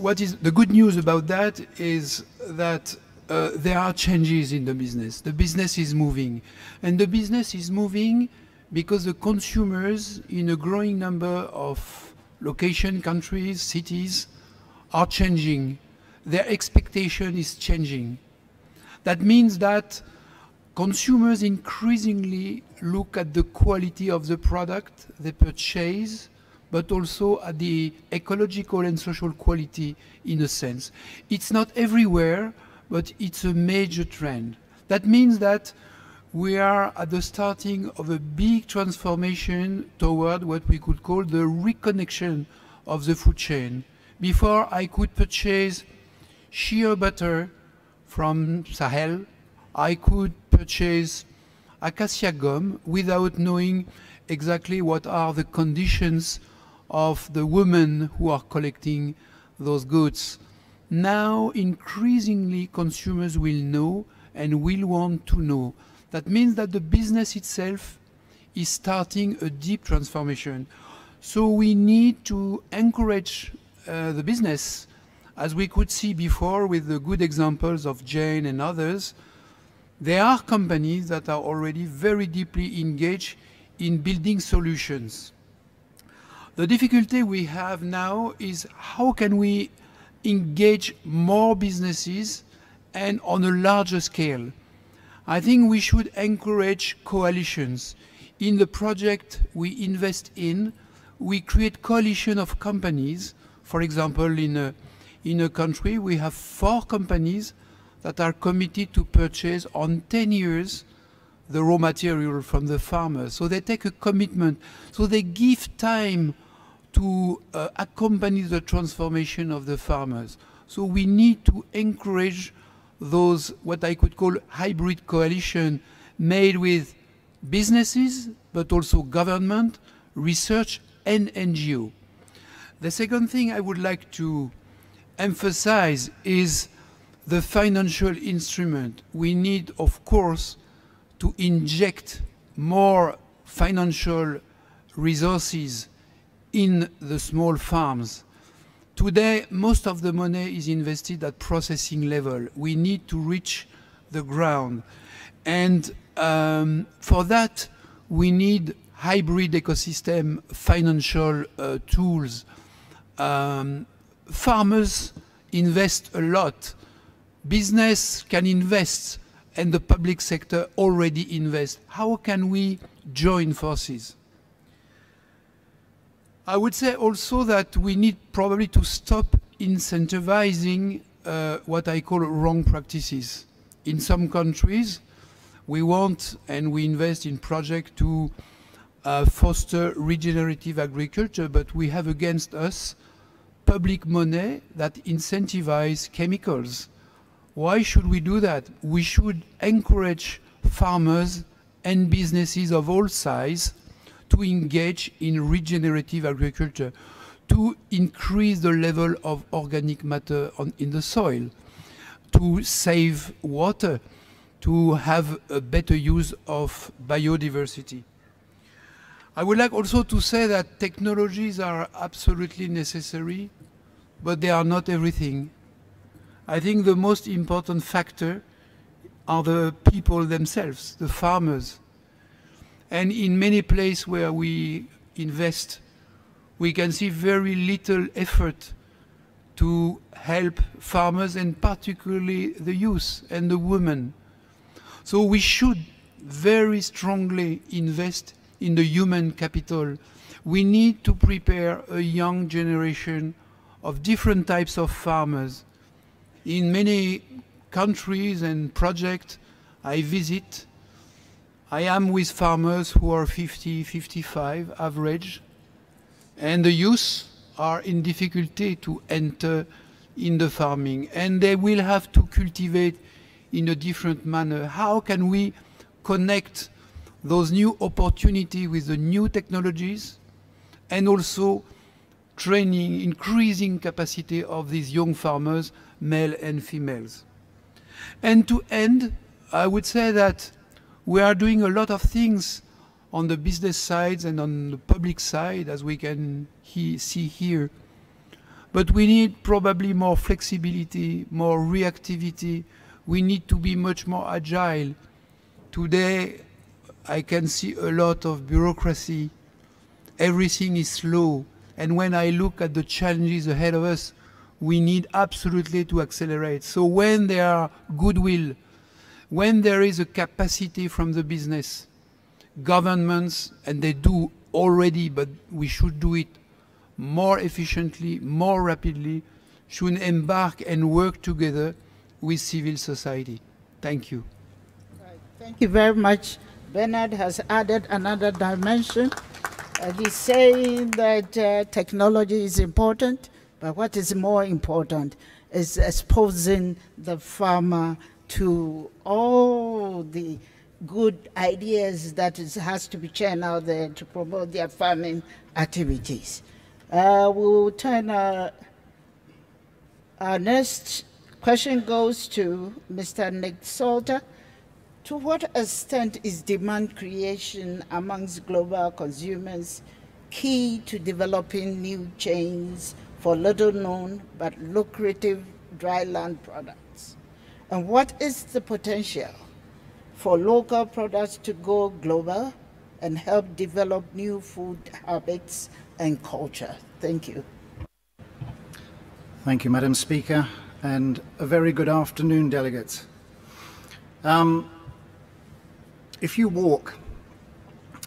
the good news about that is that there are changes in the business. The business is moving, and the business is moving because the consumers in a growing number of location, countries, cities are changing. Their expectation is changing. That means that consumers increasingly look at the quality of the product they purchase, but also at the ecological and social quality in a sense. It's not everywhere, but it's a major trend. That means that we are at the starting of a big transformation toward what we could call the reconnection of the food chain. Before, I could purchase shea butter from Sahel. I could purchase acacia gum without knowing exactly what are the conditions of the women who are collecting those goods. Now, increasingly, consumers will know and will want to know. That means that the business itself is starting a deep transformation. So we need to encourage the business, as we could see before with the good examples of Jane and others. There are companies that are already very deeply engaged in building solutions. The difficulty we have now is how can we engage more businesses and on a larger scale. I think we should encourage coalitions. In the project we invest in, we create coalition of companies. For example, in a country, we have 4 companies that are committed to purchase on 10 years the raw material from the farmers. So they take a commitment. So they give time to accompany the transformation of the farmers. So we need to encourage those, what I could call hybrid coalition, made with businesses, but also government, research, and NGO. The second thing I would like to emphasize is the financial instrument. We need, of course, to inject more financial resources in the small farms. Today, most of the money is invested at processing level. We need to reach the ground. And for that, we need hybrid ecosystem financial tools. Farmers invest a lot. Business can invest, and the public sector already invests. How can we join forces? I would say also that we need probably to stop incentivizing what I call wrong practices. In some countries, we want and we invest in projects to foster regenerative agriculture, but we have against us public money that incentivize chemicals. Why should we do that? We should encourage farmers and businesses of all sizes to engage in regenerative agriculture, to increase the level of organic matter in the soil, to save water, to have a better use of biodiversity. I would like also to say that technologies are absolutely necessary, but they are not everything. I think the most important factor are the people themselves, the farmers. And in many places where we invest, we can see very little effort to help farmers, and particularly the youth and the women. So we should very strongly invest in the human capital. We need to prepare a young generation of different types of farmers. In many countries and projects I visit, I am with farmers who are 50, 55 average, and the youth are in difficulty to enter in the farming, and they will have to cultivate in a different manner. How can we connect those new opportunities with the new technologies, and also training, increasing capacity of these young farmers, male and females? And to end, I would say that we are doing a lot of things on the business side and on the public side, as we can see here. But we need probably more flexibility, more reactivity. We need to be much more agile. Today, I can see a lot of bureaucracy. Everything is slow. And when I look at the challenges ahead of us, we need absolutely to accelerate. So when there are goodwill, when there is a capacity from the business, governments, and they do already, but we should do it more efficiently, more rapidly, should embark and work together with civil society. Thank you. Right. Thank you very much. Bernard has added another dimension. He's saying that technology is important, but what is more important is exposing the farmer to all the good ideas that has to be churned out there to promote their farming activities. We will turn our next question goes to Mr. Nick Salter. To what extent is demand creation amongst global consumers key to developing new chains for little known but lucrative dryland products? And what is the potential for local products to go global and help develop new food habits and culture? Thank you. Thank you, Madam Speaker, and a very good afternoon, delegates. If you walk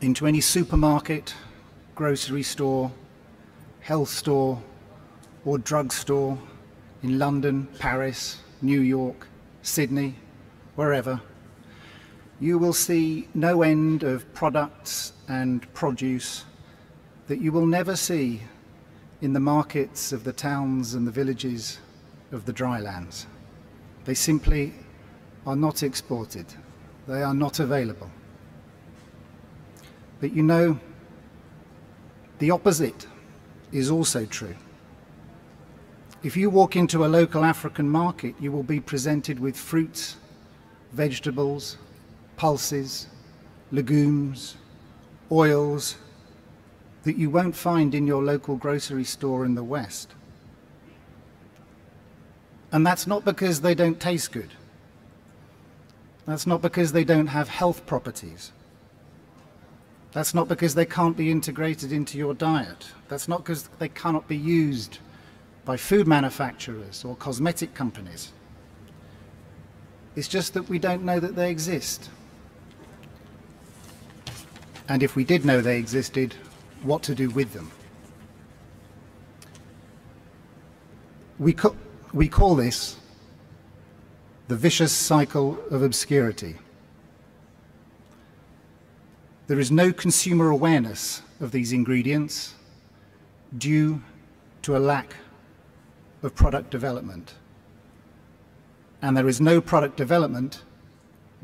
into any supermarket, grocery store, health store, or drugstore in London, Paris, New York, Sydney, wherever, you will see no end of products and produce that you will never see in the markets of the towns and the villages of the drylands. They simply are not exported. They are not available. But you know, the opposite is also true. If you walk into a local African market, you will be presented with fruits, vegetables, pulses, legumes, oils that you won't find in your local grocery store in the West. And that's not because they don't taste good. That's not because they don't have health properties. That's not because they can't be integrated into your diet. That's not because they cannot be used by food manufacturers or cosmetic companies. It's just that we don't know that they exist. And if we did know they existed, what to do with them. We call this the vicious cycle of obscurity. There is no consumer awareness of these ingredients due to a lack of product development. And there is no product development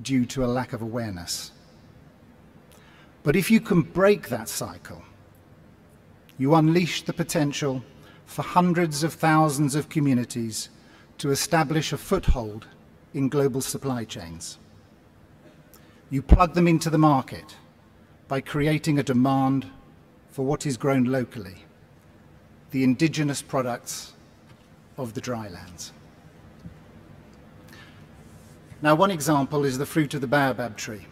due to a lack of awareness. But if you can break that cycle, you unleash the potential for hundreds of thousands of communities to establish a foothold in global supply chains. You plug them into the market by creating a demand for what is grown locally, the indigenous products of the drylands. Now, one example is the fruit of the baobab tree.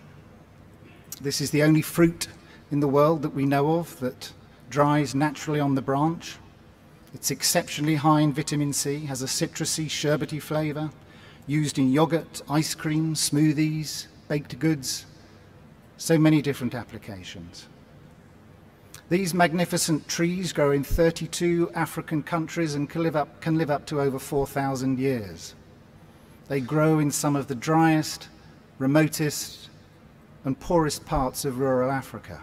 This is the only fruit in the world that we know of that dries naturally on the branch. It's exceptionally high in vitamin C, has a citrusy, sherbety flavor, used in yogurt, ice cream, smoothies, baked goods, so many different applications. These magnificent trees grow in 32 African countries and can live up to over 4,000 years. They grow in some of the driest, remotest, and poorest parts of rural Africa.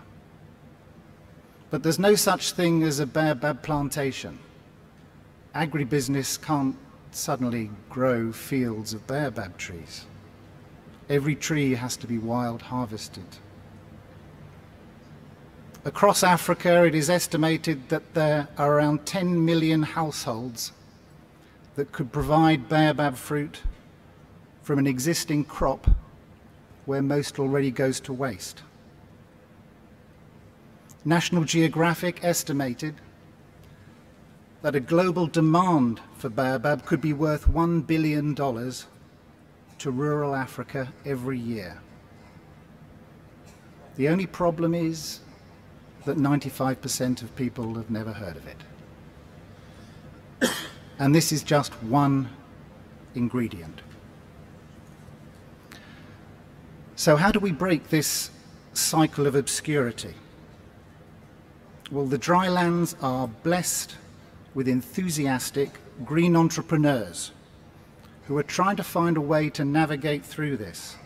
But there's no such thing as a baobab plantation. Agribusiness can't suddenly grow fields of baobab trees. Every tree has to be wild harvested. Across Africa, it is estimated that there are around 10 million households that could provide baobab fruit from an existing crop where most already goes to waste. National Geographic estimated that a global demand for baobab could be worth $1 billion to rural Africa every year. The only problem is that 95% of people have never heard of it. And this is just one ingredient. So how do we break this cycle of obscurity? Well, the drylands are blessed with enthusiastic green entrepreneurs who are trying to find a way to navigate through this.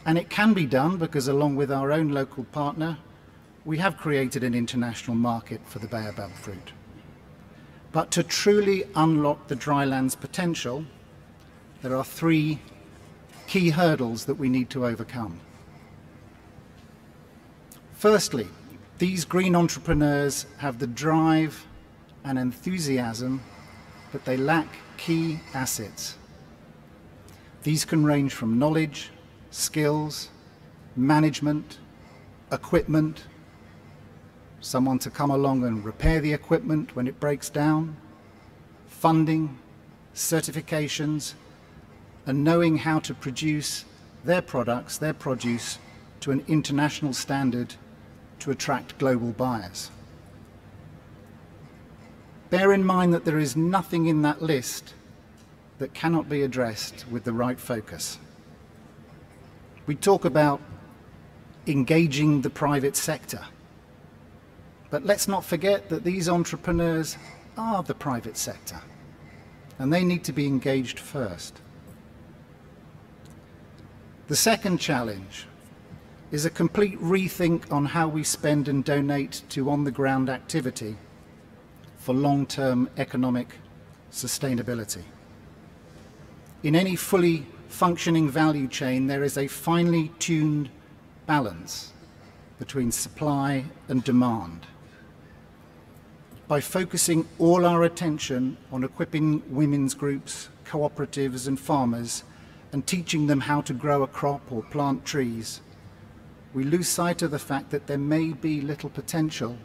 And it can be done because, along with our own local partner, we have created an international market for the baobab fruit. But to truly unlock the dryland's potential, there are three key hurdles that we need to overcome. Firstly, these green entrepreneurs have the drive and enthusiasm, but they lack key assets. These can range from knowledge, skills, management, equipment, someone to come along and repair the equipment when it breaks down, funding, certifications, and knowing how to produce their products, their produce, to an international standard to attract global buyers. Bear in mind that there is nothing in that list that cannot be addressed with the right focus. We talk about engaging the private sector, but let's not forget that these entrepreneurs are the private sector, and they need to be engaged first. The second challenge is a complete rethink on how we spend and donate to on-the-ground activity for long-term economic sustainability. In any fully functioning value chain, there is a finely tuned balance between supply and demand. By focusing all our attention on equipping women's groups, cooperatives and farmers and teaching them how to grow a crop or plant trees, we lose sight of the fact that there may be little potential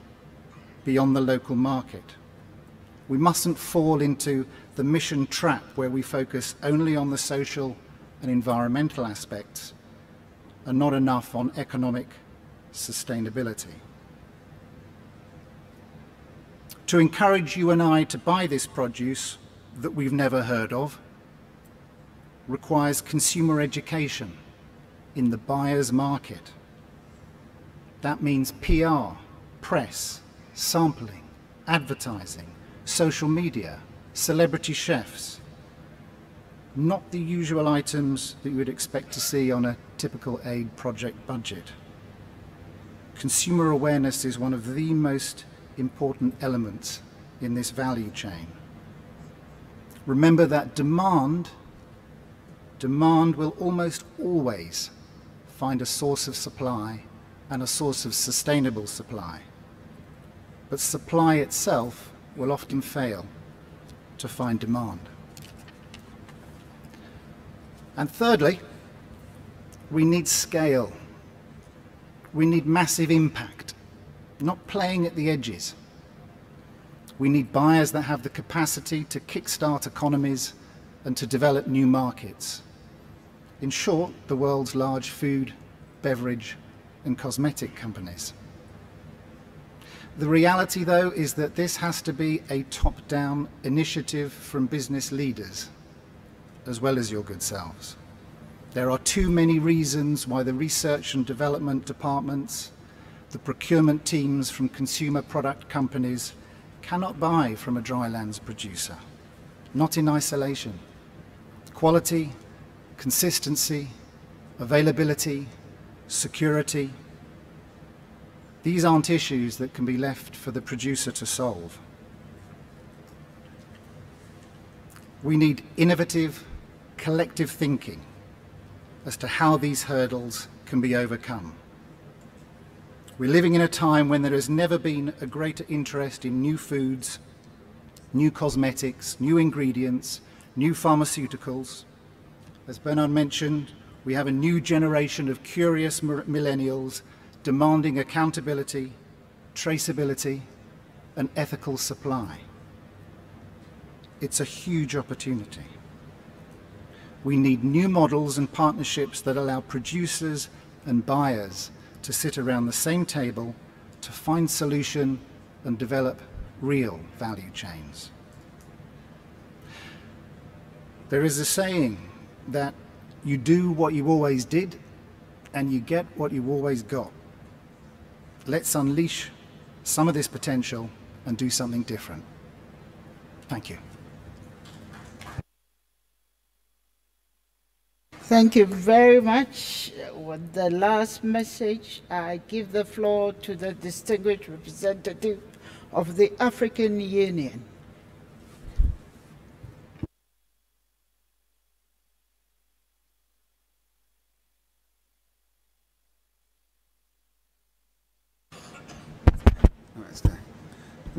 beyond the local market. We mustn't fall into the mission trap where we focus only on the social and environmental aspects and not enough on economic sustainability. To encourage you and I to buy this produce that we've never heard of requires consumer education in the buyer's market. That means PR, press, sampling, advertising, social media, celebrity chefs. Not the usual items that you would expect to see on a typical aid project budget. Consumer awareness is one of the most important elements in this value chain. Remember that demand will almost always find a source of supply and a source of sustainable supply. But supply itself will often fail to find demand. And thirdly, we need scale. We need massive impact, not playing at the edges. We need buyers that have the capacity to kickstart economies and to develop new markets. In short, the world's large food, beverage, and cosmetic companies. The reality, though, is that this has to be a top-down initiative from business leaders, as well as your good selves. There are too many reasons why the research and development departments, the procurement teams from consumer product companies cannot buy from a drylands producer, not in isolation. Quality, consistency, availability, security, these aren't issues that can be left for the producer to solve. We need innovative, collective thinking as to how these hurdles can be overcome. We're living in a time when there has never been a greater interest in new foods, new cosmetics, new ingredients, new pharmaceuticals. As Bernard mentioned, we have a new generation of curious millennials demanding accountability, traceability, and ethical supply. it's a huge opportunity. We need new models and partnerships that allow producers and buyers to sit around the same table to find solution and develop real value chains. There is a saying that you do what you always did and you get what you always got. Let's unleash some of this potential and do something different. Thank you. Thank you very much. With the last message, I give the floor to the distinguished representative of the African Union.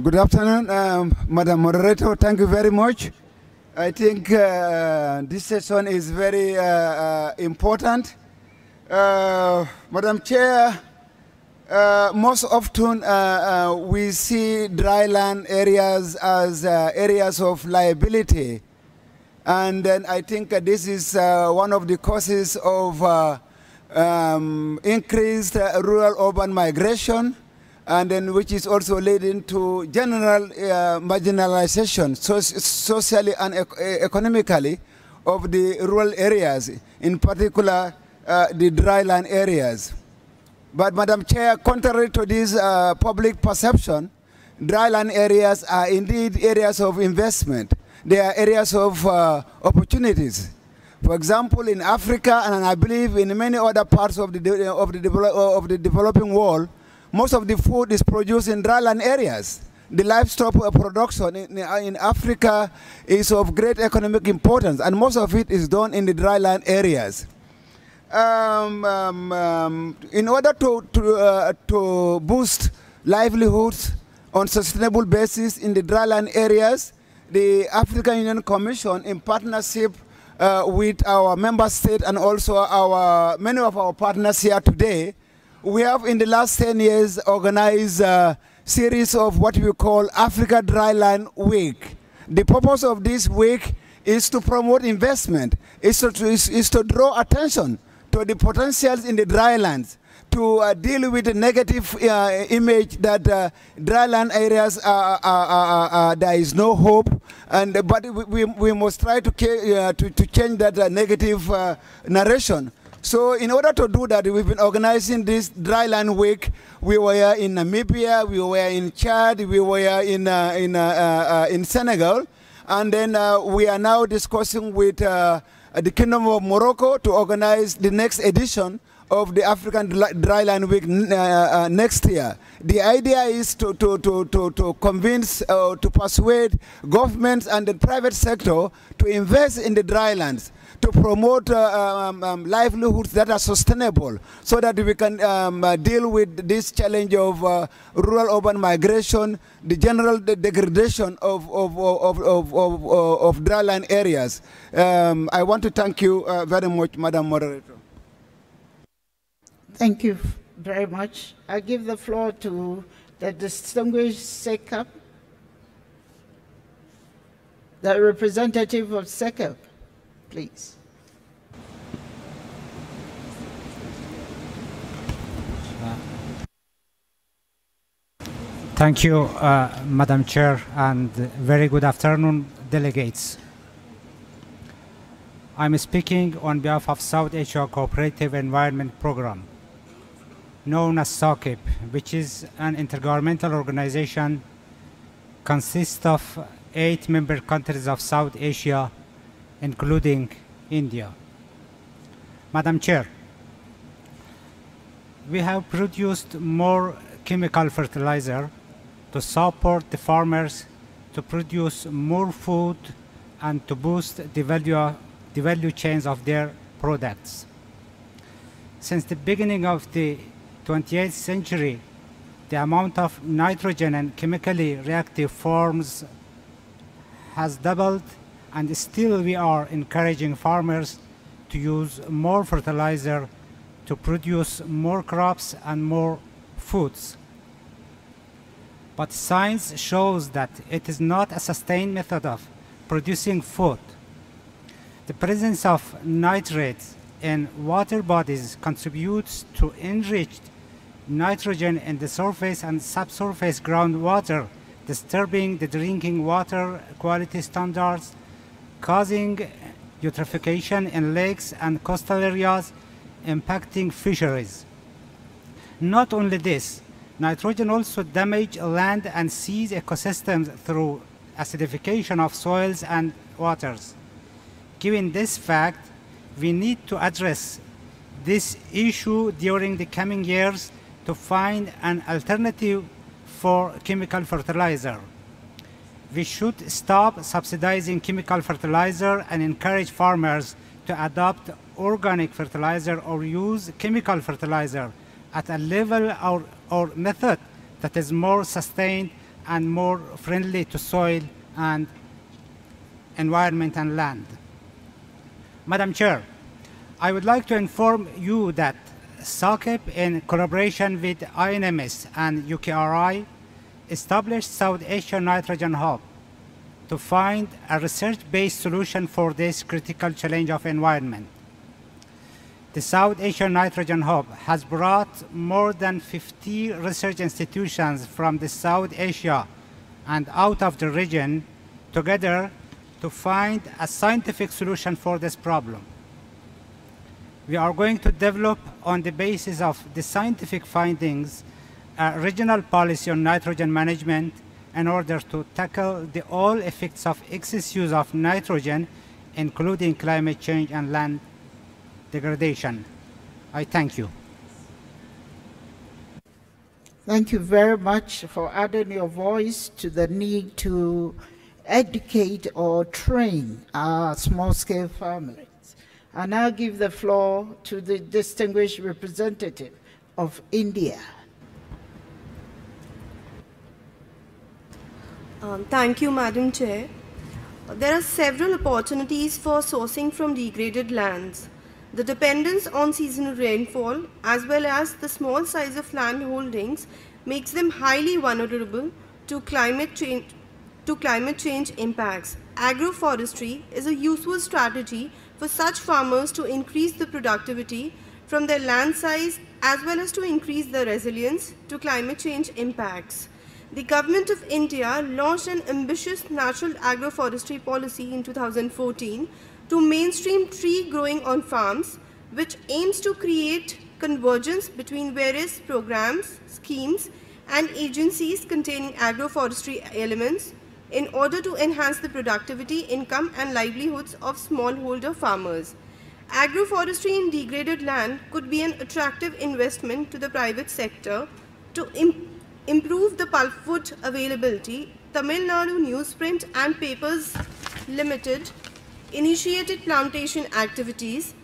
Good afternoon, Madam Moderator. Thank you very much. I think this session is very important. Madam Chair, most often we see dryland areas as areas of liability. And then I think this is one of the causes of increased rural-urban migration, and then which is also leading to general marginalization, socially and economically, of the rural areas, in particular the dryland areas. But Madam Chair, contrary to this public perception, dryland areas are indeed areas of investment. They are areas of opportunities. For example, in Africa, and I believe in many other parts of the developing world, most of the food is produced in dryland areas. The livestock production in Africa is of great economic importance, and most of it is done in the dryland areas. In order to boost livelihoods on sustainable basis in the dryland areas, the African Union Commission, in partnership with our member state and also many of our partners here today, we have in the last 10 years organized a series of what we call Africa Dryland Week. The purpose of this week is to promote investment, is to draw attention to the potentials in the drylands, to deal with the negative image that dryland areas there is no hope, but we must try to change that negative narration. So in order to do that, we've been organizing this dryland week. We were in Namibia, we were in Chad, we were in Senegal, and then we are now discussing with the Kingdom of Morocco to organize the next edition of the African Dryland Week next year. The idea is to convince, to persuade governments and the private sector to invest in the drylands, to promote livelihoods that are sustainable, so that we can deal with this challenge of rural-urban migration, the general degradation of dryland areas. I want to thank you very much, Madam Moderator. Thank you very much. I give the floor to the distinguished SECAP, the representative of SECAP, please. Thank you, Madam Chair, and very good afternoon, delegates. I'm speaking on behalf of South Asia Cooperative Environment Program, known as SACIP, which is an intergovernmental organization consists of 8 member countries of South Asia, including India. Madam Chair, we have produced more chemical fertilizer to support the farmers to produce more food and to boost the value chains of their products. Since the beginning of the 28th century, the amount of nitrogen and chemically reactive forms has doubled, and still we are encouraging farmers to use more fertilizer to produce more crops and more foods. But science shows that it is not a sustained method of producing food. The presence of nitrates in water bodies contributes to enriched nitrogen in the surface and subsurface groundwater, disturbing the drinking water quality standards, causing eutrophication in lakes and coastal areas, impacting fisheries. Not only this, nitrogen also damages land and seas ecosystems through acidification of soils and waters. Given this fact, we need to address this issue during the coming years to find an alternative for chemical fertilizer. We should stop subsidizing chemical fertilizer and encourage farmers to adopt organic fertilizer or use chemical fertilizer at a level or method that is more sustained and more friendly to soil and environment and land. Madam Chair, I would like to inform you that SACIP, in collaboration with INMS and UKRI, established South Asian Nitrogen Hub to find a research-based solution for this critical challenge of environment. The South Asian Nitrogen Hub has brought more than 50 research institutions from the South Asia and out of the region together to find a scientific solution for this problem. We are going to develop, on the basis of the scientific findings, a regional policy on nitrogen management in order to tackle all effects of excess use of nitrogen, including climate change and land degradation. I thank you. Thank you very much for adding your voice to the need to educate or train our small-scale families. I now give the floor to the distinguished representative of India. Thank you, Madam Chair. There are several opportunities for sourcing from degraded lands. The dependence on seasonal rainfall as well as the small size of land holdings makes them highly vulnerable to climate change impacts. Agroforestry is a useful strategy for such farmers to increase the productivity from their land size as well as to increase their resilience to climate change impacts. The Government of India launched an ambitious natural agroforestry policy in 2014 to mainstream tree growing on farms, which aims to create convergence between various programs, schemes, and agencies containing agroforestry elements in order to enhance the productivity, income, and livelihoods of smallholder farmers. Agroforestry in degraded land could be an attractive investment to the private sector to improve the pulpwood availability. Tamil Nadu Newsprint and Papers Limited initiated plantation activities.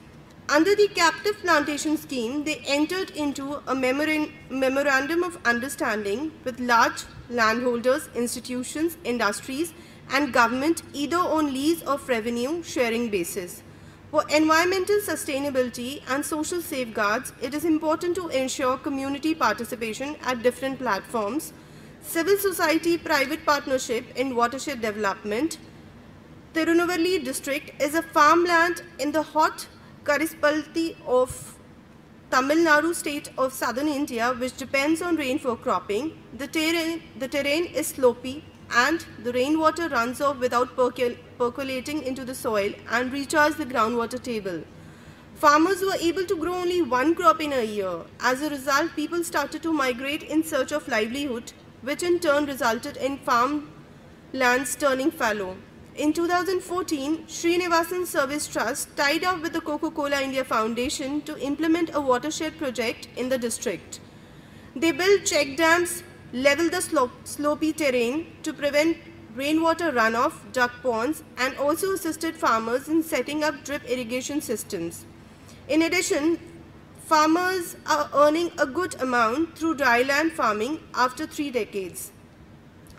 Under the captive plantation scheme, they entered into a memorandum of understanding with large landholders, institutions, industries, and government, either on lease or revenue sharing basis. For environmental sustainability and social safeguards, it is important to ensure community participation at different platforms, civil society private partnership in watershed development. Tirunelveli district is a farmland in the hot Karispalti of Tamil Nadu state of southern India, which depends on rain for cropping. The terrain is slopey and the rainwater runs off without percolating into the soil and recharges the groundwater table. Farmers were able to grow only one crop in a year. As a result, people started to migrate in search of livelihood, which in turn resulted in farm lands turning fallow. In 2014, Srinivasan Service Trust tied up with the Coca-Cola India Foundation to implement a watershed project in the district. They built check dams, leveled the slopey terrain to prevent rainwater runoff, duck ponds, and also assisted farmers in setting up drip irrigation systems. In addition, farmers are earning a good amount through dryland farming after 3 decades.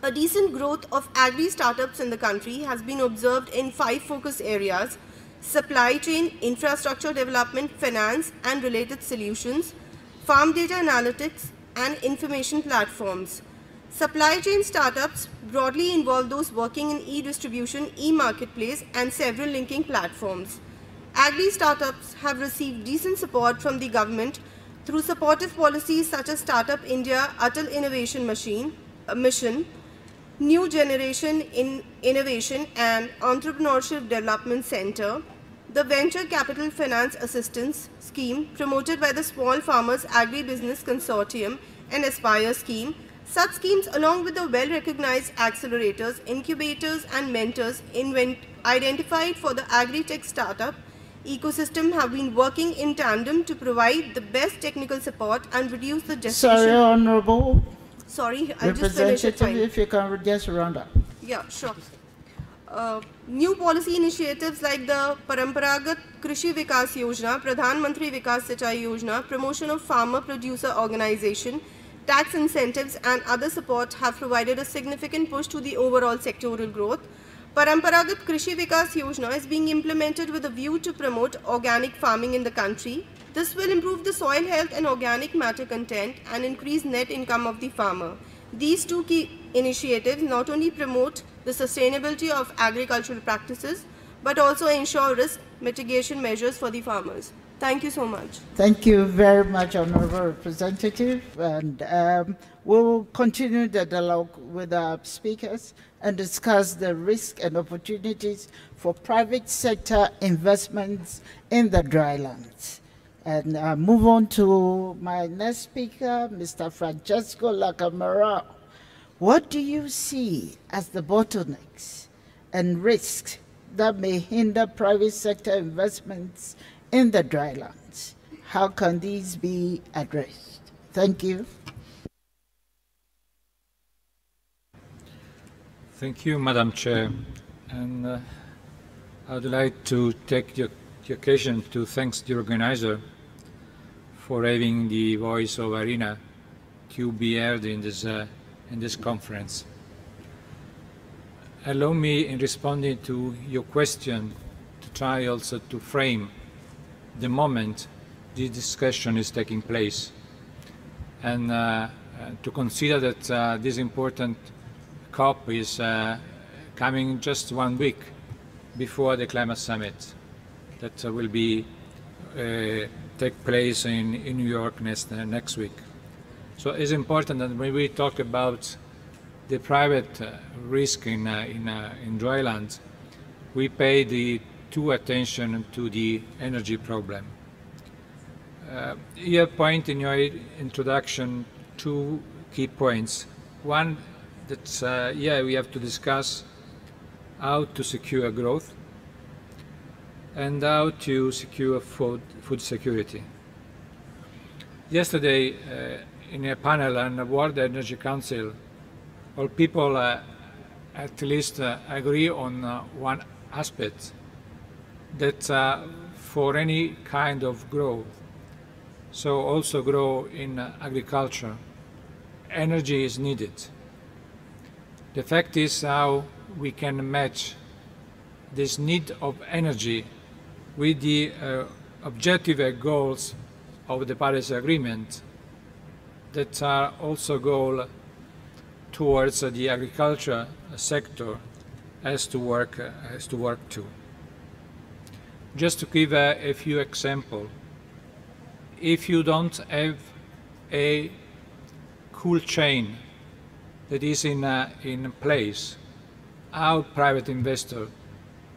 A decent growth of agri-startups in the country has been observed in 5 focus areas: supply chain, infrastructure development, finance and related solutions, farm data analytics and information platforms. Supply chain startups broadly involve those working in e-distribution, e-marketplace, and several linking platforms. Agri startups have received decent support from the government through supportive policies such as Startup India, Atal Innovation Mission, New Generation in Innovation and Entrepreneurship Development Center, the Venture Capital Finance Assistance Scheme promoted by the Small Farmers Agri-Business Consortium and Aspire scheme. Such schemes, along with the well-recognized accelerators, incubators and mentors identified for the agri-tech startup ecosystem, have been working in tandem to provide the best technical support and reduce the gestation. Sorry, Honorable. Sorry, I just finished it. If you can just round up. Yeah, sure. New policy initiatives like the Paramparagat Krishi Vikas Yojana, Pradhan Mantri Vikas Sinchai Yojana, promotion of farmer-producer organization, tax incentives and other support have provided a significant push to the overall sectoral growth. Paramparagat Krishi Vikas Yojana is being implemented with a view to promote organic farming in the country. This will improve the soil health and organic matter content and increase net income of the farmer. These two key initiatives not only promote the sustainability of agricultural practices, but also ensure risk mitigation measures for the farmers. Thank you so much. Thank you very much, Honorable Representative. And we'll continue the dialogue with our speakers and discuss the risks and opportunities for private sector investments in the drylands. And move on to my next speaker, Mr. Francesco Lacamara. What do you see as the bottlenecks and risks that may hinder private sector investments in the drylands? How can these be addressed? Thank you. Thank you, Madam Chair. And I would like to take the occasion to thank the organizer for having the voice of ARENA to be heard in this conference. Allow me, in responding to your question, to try also to frame the moment this discussion is taking place, and to consider that this important COP is coming just 1 week before the climate summit that will be take place in New York next week. So it's important that when we talk about the private risk in drylands, we pay the due attention to the energy problem. You point in your introduction 2 key points. One, that we have to discuss how to secure growth and how to secure food security. Yesterday, in a panel on the World Energy Council, all people at least agree on one aspect, that for any kind of growth, so also grow in agriculture, energy is needed. The fact is how we can match this need of energy with the objective goals of the Paris Agreement that are also goals towards the agriculture sector has to work too. Just to give a few examples, if you don't have a cool chain that is in place, how private investor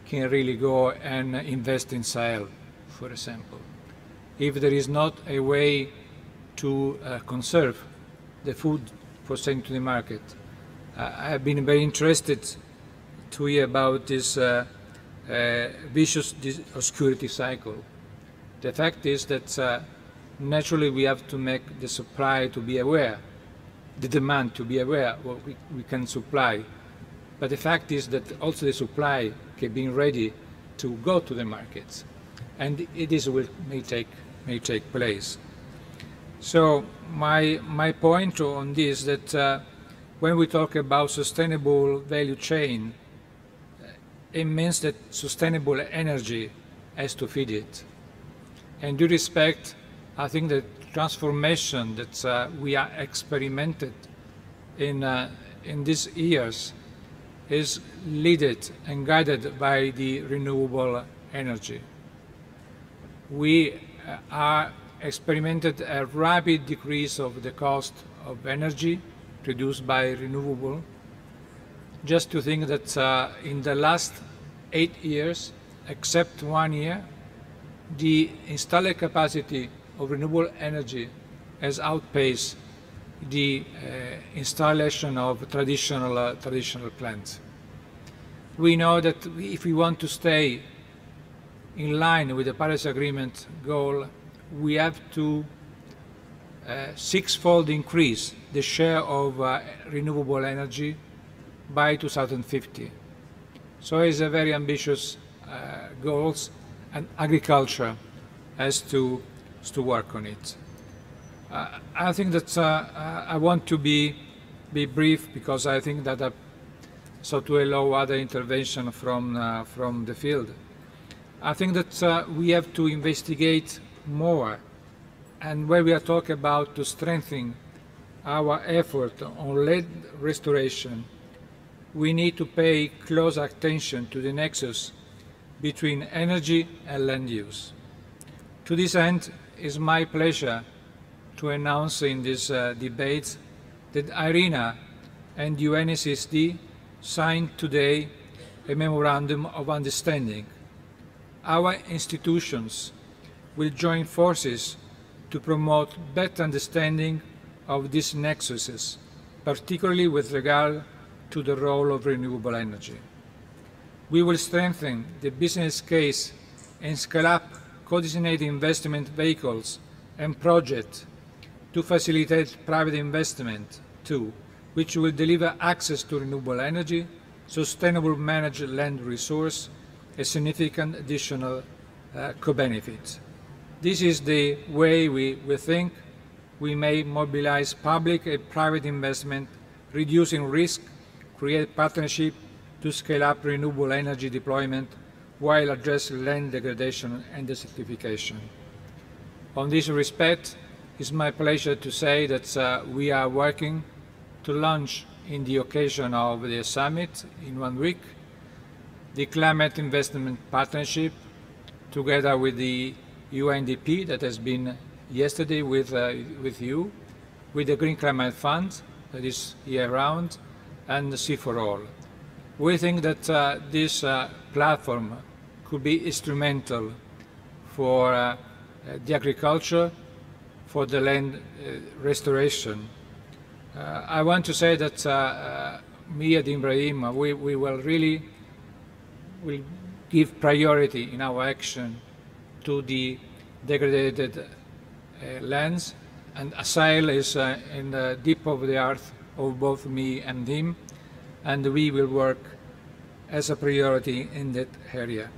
can really go and invest in Sahel, for example. If there is not a way to conserve the food for sending to the market. I have been very interested to hear about this vicious obscurity cycle. The fact is that naturally we have to make the supply to be aware, the demand to be aware what we can supply. But the fact is that also the supply can be ready to go to the markets, and may take place. So my point on this is that when we talk about sustainable value chain, it means that sustainable energy has to feed it. And due respect, I think the transformation that we are experimented in these years is led and guided by the renewable energy. We are experimented a rapid decrease of the cost of energy produced by renewable. Just to think that in the last 8 years, except 1 year, the installed capacity of renewable energy has outpaced the installation of traditional plants. We know that if we want to stay in line with the Paris Agreement goal, we have to six-fold increase the share of renewable energy by 2050. So it's a very ambitious goals, and agriculture has to work on it. I think that I want to be brief because I think that so to allow other intervention from the field. I think that we have to investigate more, and where we are talking about to strengthen our effort on lead restoration, we need to pay close attention to the nexus between energy and land use. To this end, it is my pleasure to announce in this debate that IRENA and UNSSD signed today a Memorandum of Understanding. Our institutions will join forces to promote better understanding of these nexuses, particularly with regard to the role of renewable energy. We will strengthen the business case and scale up co-designated investment vehicles and projects to facilitate private investment too, which will deliver access to renewable energy, sustainable managed land resource, a significant additional co-benefit. This is the way we think we may mobilize public and private investment, reducing risk, create partnership to scale up renewable energy deployment while addressing land degradation and desertification. On this respect, it's my pleasure to say that we are working to launch in the occasion of the summit in 1 week the Climate Investment Partnership together with the UNDP that has been yesterday with you, with the Green Climate Fund that is year-round, and the Sea4All. We think that this platform could be instrumental for the agriculture, for the land restoration. I want to say that me and Ibrahim, we will give priority in our action to the degraded lands, and Asail is in the deep of the earth of both me and him, and we will work as a priority in that area.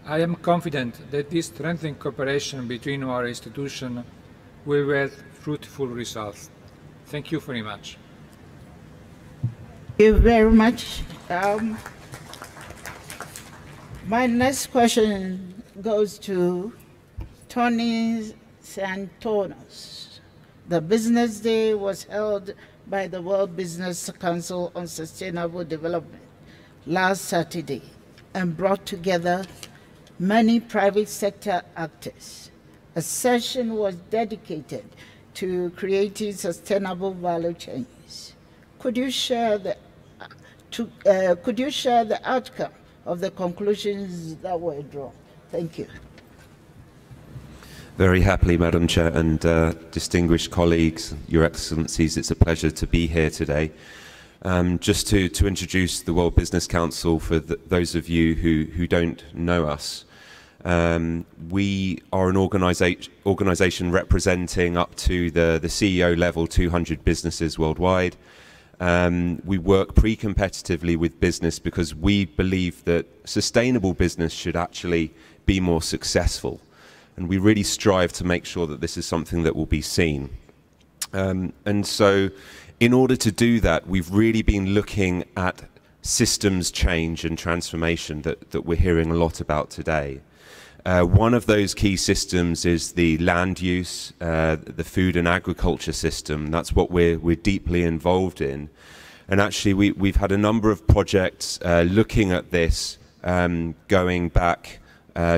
I am confident that this strengthened cooperation between our institutions will yield fruitful results. Thank you very much. Thank you very much. My next question goes to Tony Santonos. The Business Day was held by the World Business Council on Sustainable Development last Saturday and brought together many private sector actors. A session was dedicated to creating sustainable value chains. Could you share the outcome of the conclusions that were drawn? Thank you. Very happily, Madam Chair, and distinguished colleagues, Your Excellencies, it's a pleasure to be here today. Just to introduce the World Business Council for those of you who don't know us, we are an organization representing up to the CEO level 200 businesses worldwide. We work pre-competitively with business because we believe that sustainable business should actually be more successful. And we really strive to make sure that this is something that will be seen. And so in order to do that, we've really been looking at systems change and transformation that we're hearing a lot about today. One of those key systems is the land use, the food and agriculture system. That's what we're deeply involved in. And actually, we've had a number of projects looking at this, going back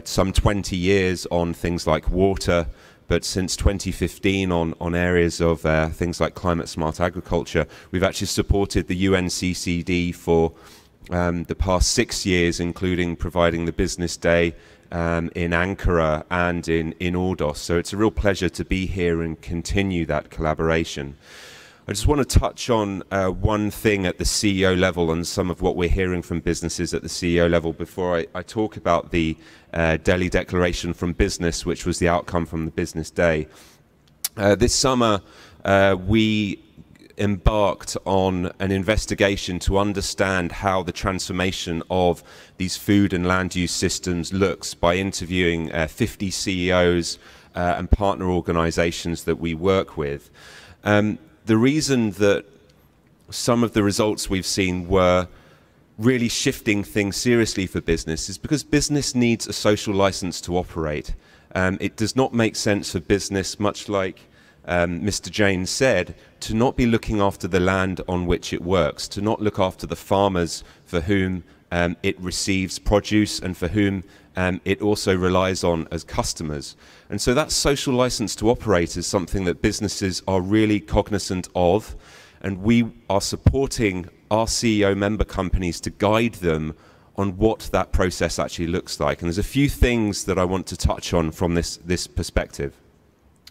some 20 years on things like water, but since 2015 on areas of things like climate smart agriculture. We've actually supported the UNCCD for the past 6 years, including providing the business day in Ankara and in Ordos. So it's a real pleasure to be here and continue that collaboration. I just want to touch on one thing at the CEO level and some of what we're hearing from businesses at the CEO level before I talk about the Delhi Declaration from Business, which was the outcome from the business day. This summer, we embarked on an investigation to understand how the transformation of these food and land use systems looks by interviewing 50 CEOs and partner organizations that we work with. The reason that some of the results we've seen were really shifting things seriously for business is because business needs a social license to operate. It does not make sense for business, much like Mr. Jain said, to not be looking after the land on which it works, to not look after the farmers for whom it receives produce and for whom it also relies on as customers. And so that social license to operate is something that businesses are really cognizant of, and we are supporting our CEO member companies to guide them on what that process actually looks like. And there's a few things that I want to touch on from this perspective.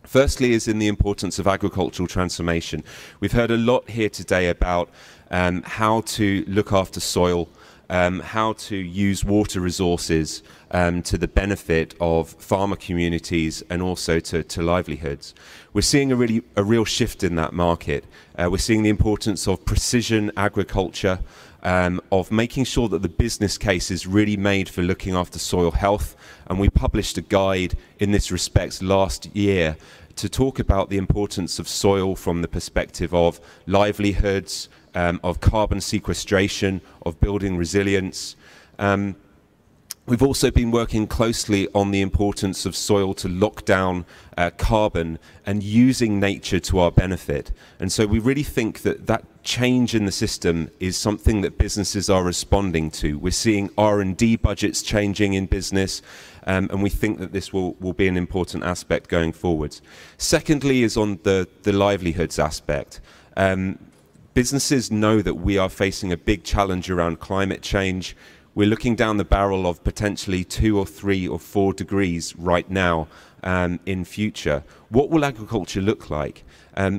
Firstly is in the importance of agricultural transformation. We've heard a lot here today about how to look after soil, how to use water resources to the benefit of farmer communities and also to livelihoods. We're seeing a real shift in that market. We're seeing the importance of precision agriculture, of making sure that the business case is really made for looking after soil health. And we published a guide in this respect last year to talk about the importance of soil from the perspective of livelihoods, of carbon sequestration, of building resilience. We've also been working closely on the importance of soil to lock down carbon and using nature to our benefit. And so we really think that that change in the system is something that businesses are responding to. We're seeing R&D budgets changing in business, and we think that this will be an important aspect going forwards. Secondly is on the livelihoods aspect. Businesses know that we are facing a big challenge around climate change. We're looking down the barrel of potentially 2 or 3 or 4 degrees right now in future. What will agriculture look like?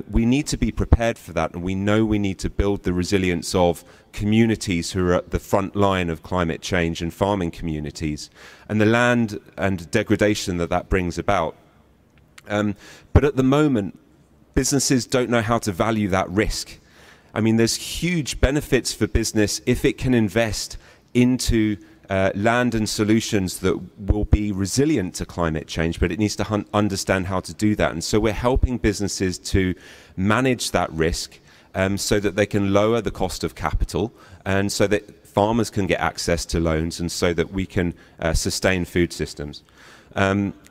We need to be prepared for that, and we know we need to build the resilience of communities who are at the front line of climate change and farming communities, and the land and degradation that brings about. But at the moment, businesses don't know how to value that risk. I mean, there's huge benefits for business if it can invest into land and solutions that will be resilient to climate change, but it needs to understand how to do that. And so we're helping businesses to manage that risk so that they can lower the cost of capital and so that farmers can get access to loans and so that we can sustain food systems.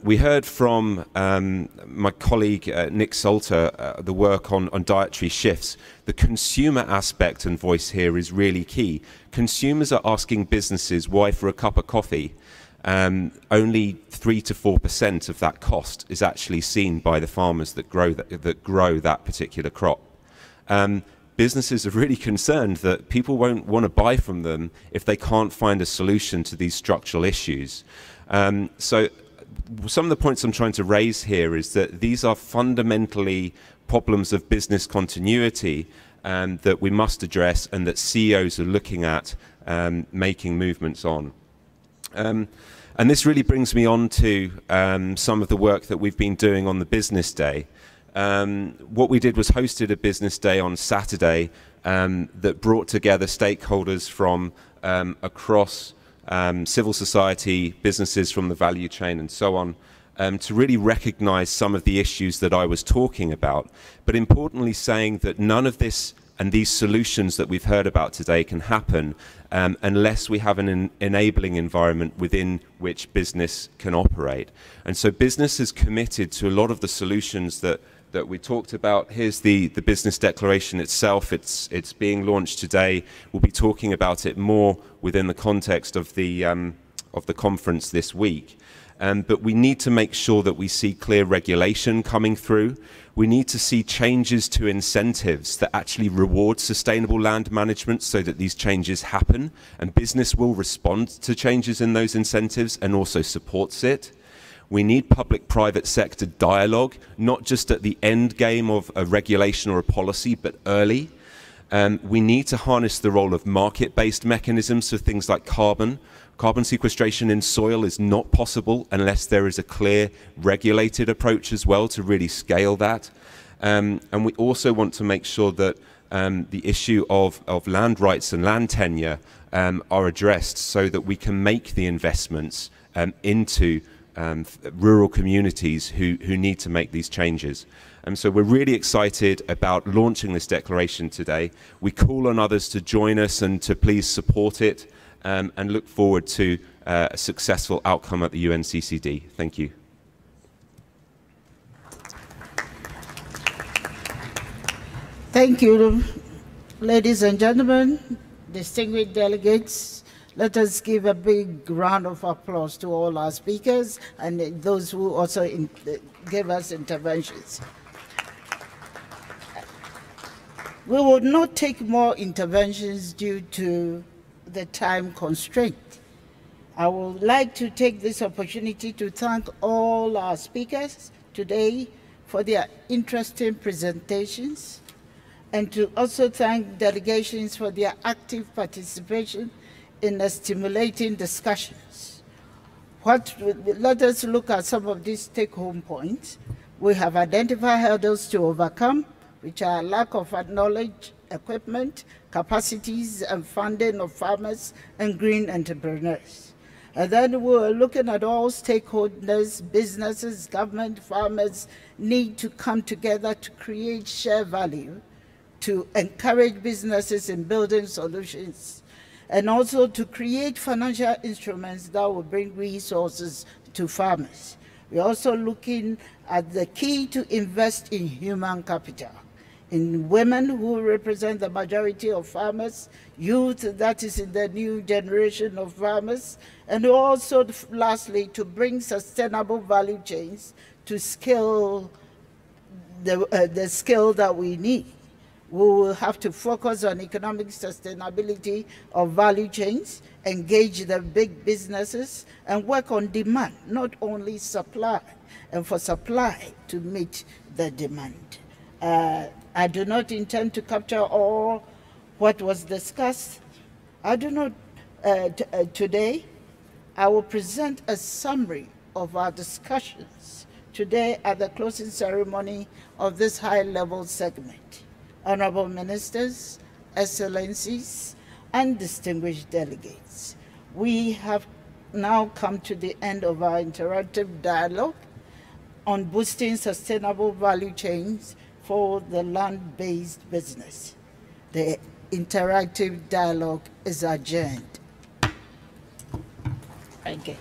We heard from my colleague Nick Salter the work on dietary shifts. The consumer aspect and voice here is really key. Consumers are asking businesses why for a cup of coffee only 3 to 4% of that cost is actually seen by the farmers that grow that particular crop. Businesses are really concerned that people won't want to buy from them if they can't find a solution to these structural issues. So some of the points I'm trying to raise here is that these are fundamentally problems of business continuity that we must address and that CEOs are looking at making movements on. And this really brings me on to some of the work that we've been doing on the business day. What we did was hosted a business day on Saturday that brought together stakeholders from across civil society, businesses from the value chain and so on, to really recognize some of the issues that I was talking about, but importantly saying that none of this And these solutions that we've heard about today can happen unless we have an enabling environment within which business can operate. And so business is committed to a lot of the solutions that we talked about. Here's the business declaration itself. It's being launched today. We'll be talking about it more within the context of the conference this week. But we need to make sure that we see clear regulation coming through. We need to see changes to incentives that actually reward sustainable land management so that these changes happen, and business will respond to changes in those incentives and also supports it. We need public-private sector dialogue, not just at the end game of a regulation or a policy, but early. We need to harness the role of market-based mechanisms for things like carbon. Carbon sequestration in soil is not possible unless there is a clear regulated approach as well to really scale that. And we also want to make sure that the issue of land rights and land tenure are addressed so that we can make the investments into rural communities who need to make these changes. And so we're really excited about launching this declaration today. We call on others to join us and to please support it, and look forward to a successful outcome at the UNCCD. Thank you. Thank you, ladies and gentlemen, distinguished delegates. Let us give a big round of applause to all our speakers and those who also gave us interventions. We will not take more interventions due to the time constraint. I would like to take this opportunity to thank all our speakers today for their interesting presentations, and to also thank delegations for their active participation in the stimulating discussions. Let us look at some of these take-home points. We have identified hurdles to overcome, which are lack of knowledge, equipment, capacities, and funding of farmers and green entrepreneurs. And then we're looking at all stakeholders, businesses, government, farmers need to come together to create shared value, to encourage businesses in building solutions, and also to create financial instruments that will bring resources to farmers. We're also looking at the key to invest in human capital, in women who represent the majority of farmers, youth that is in the new generation of farmers, and also, lastly, to bring sustainable value chains to scale the skill that we need. We will have to focus on economic sustainability of value chains, engage the big businesses, and work on demand, not only supply, and for supply to meet the demand. I do not intend to capture all what was discussed. I do not, today, I will present a summary of our discussions today at the closing ceremony of this high-level segment. Honorable Ministers, Excellencies, and distinguished delegates, we have now come to the end of our interactive dialogue on boosting sustainable value chains for the land-based business. The interactive dialogue is adjourned. Thank you.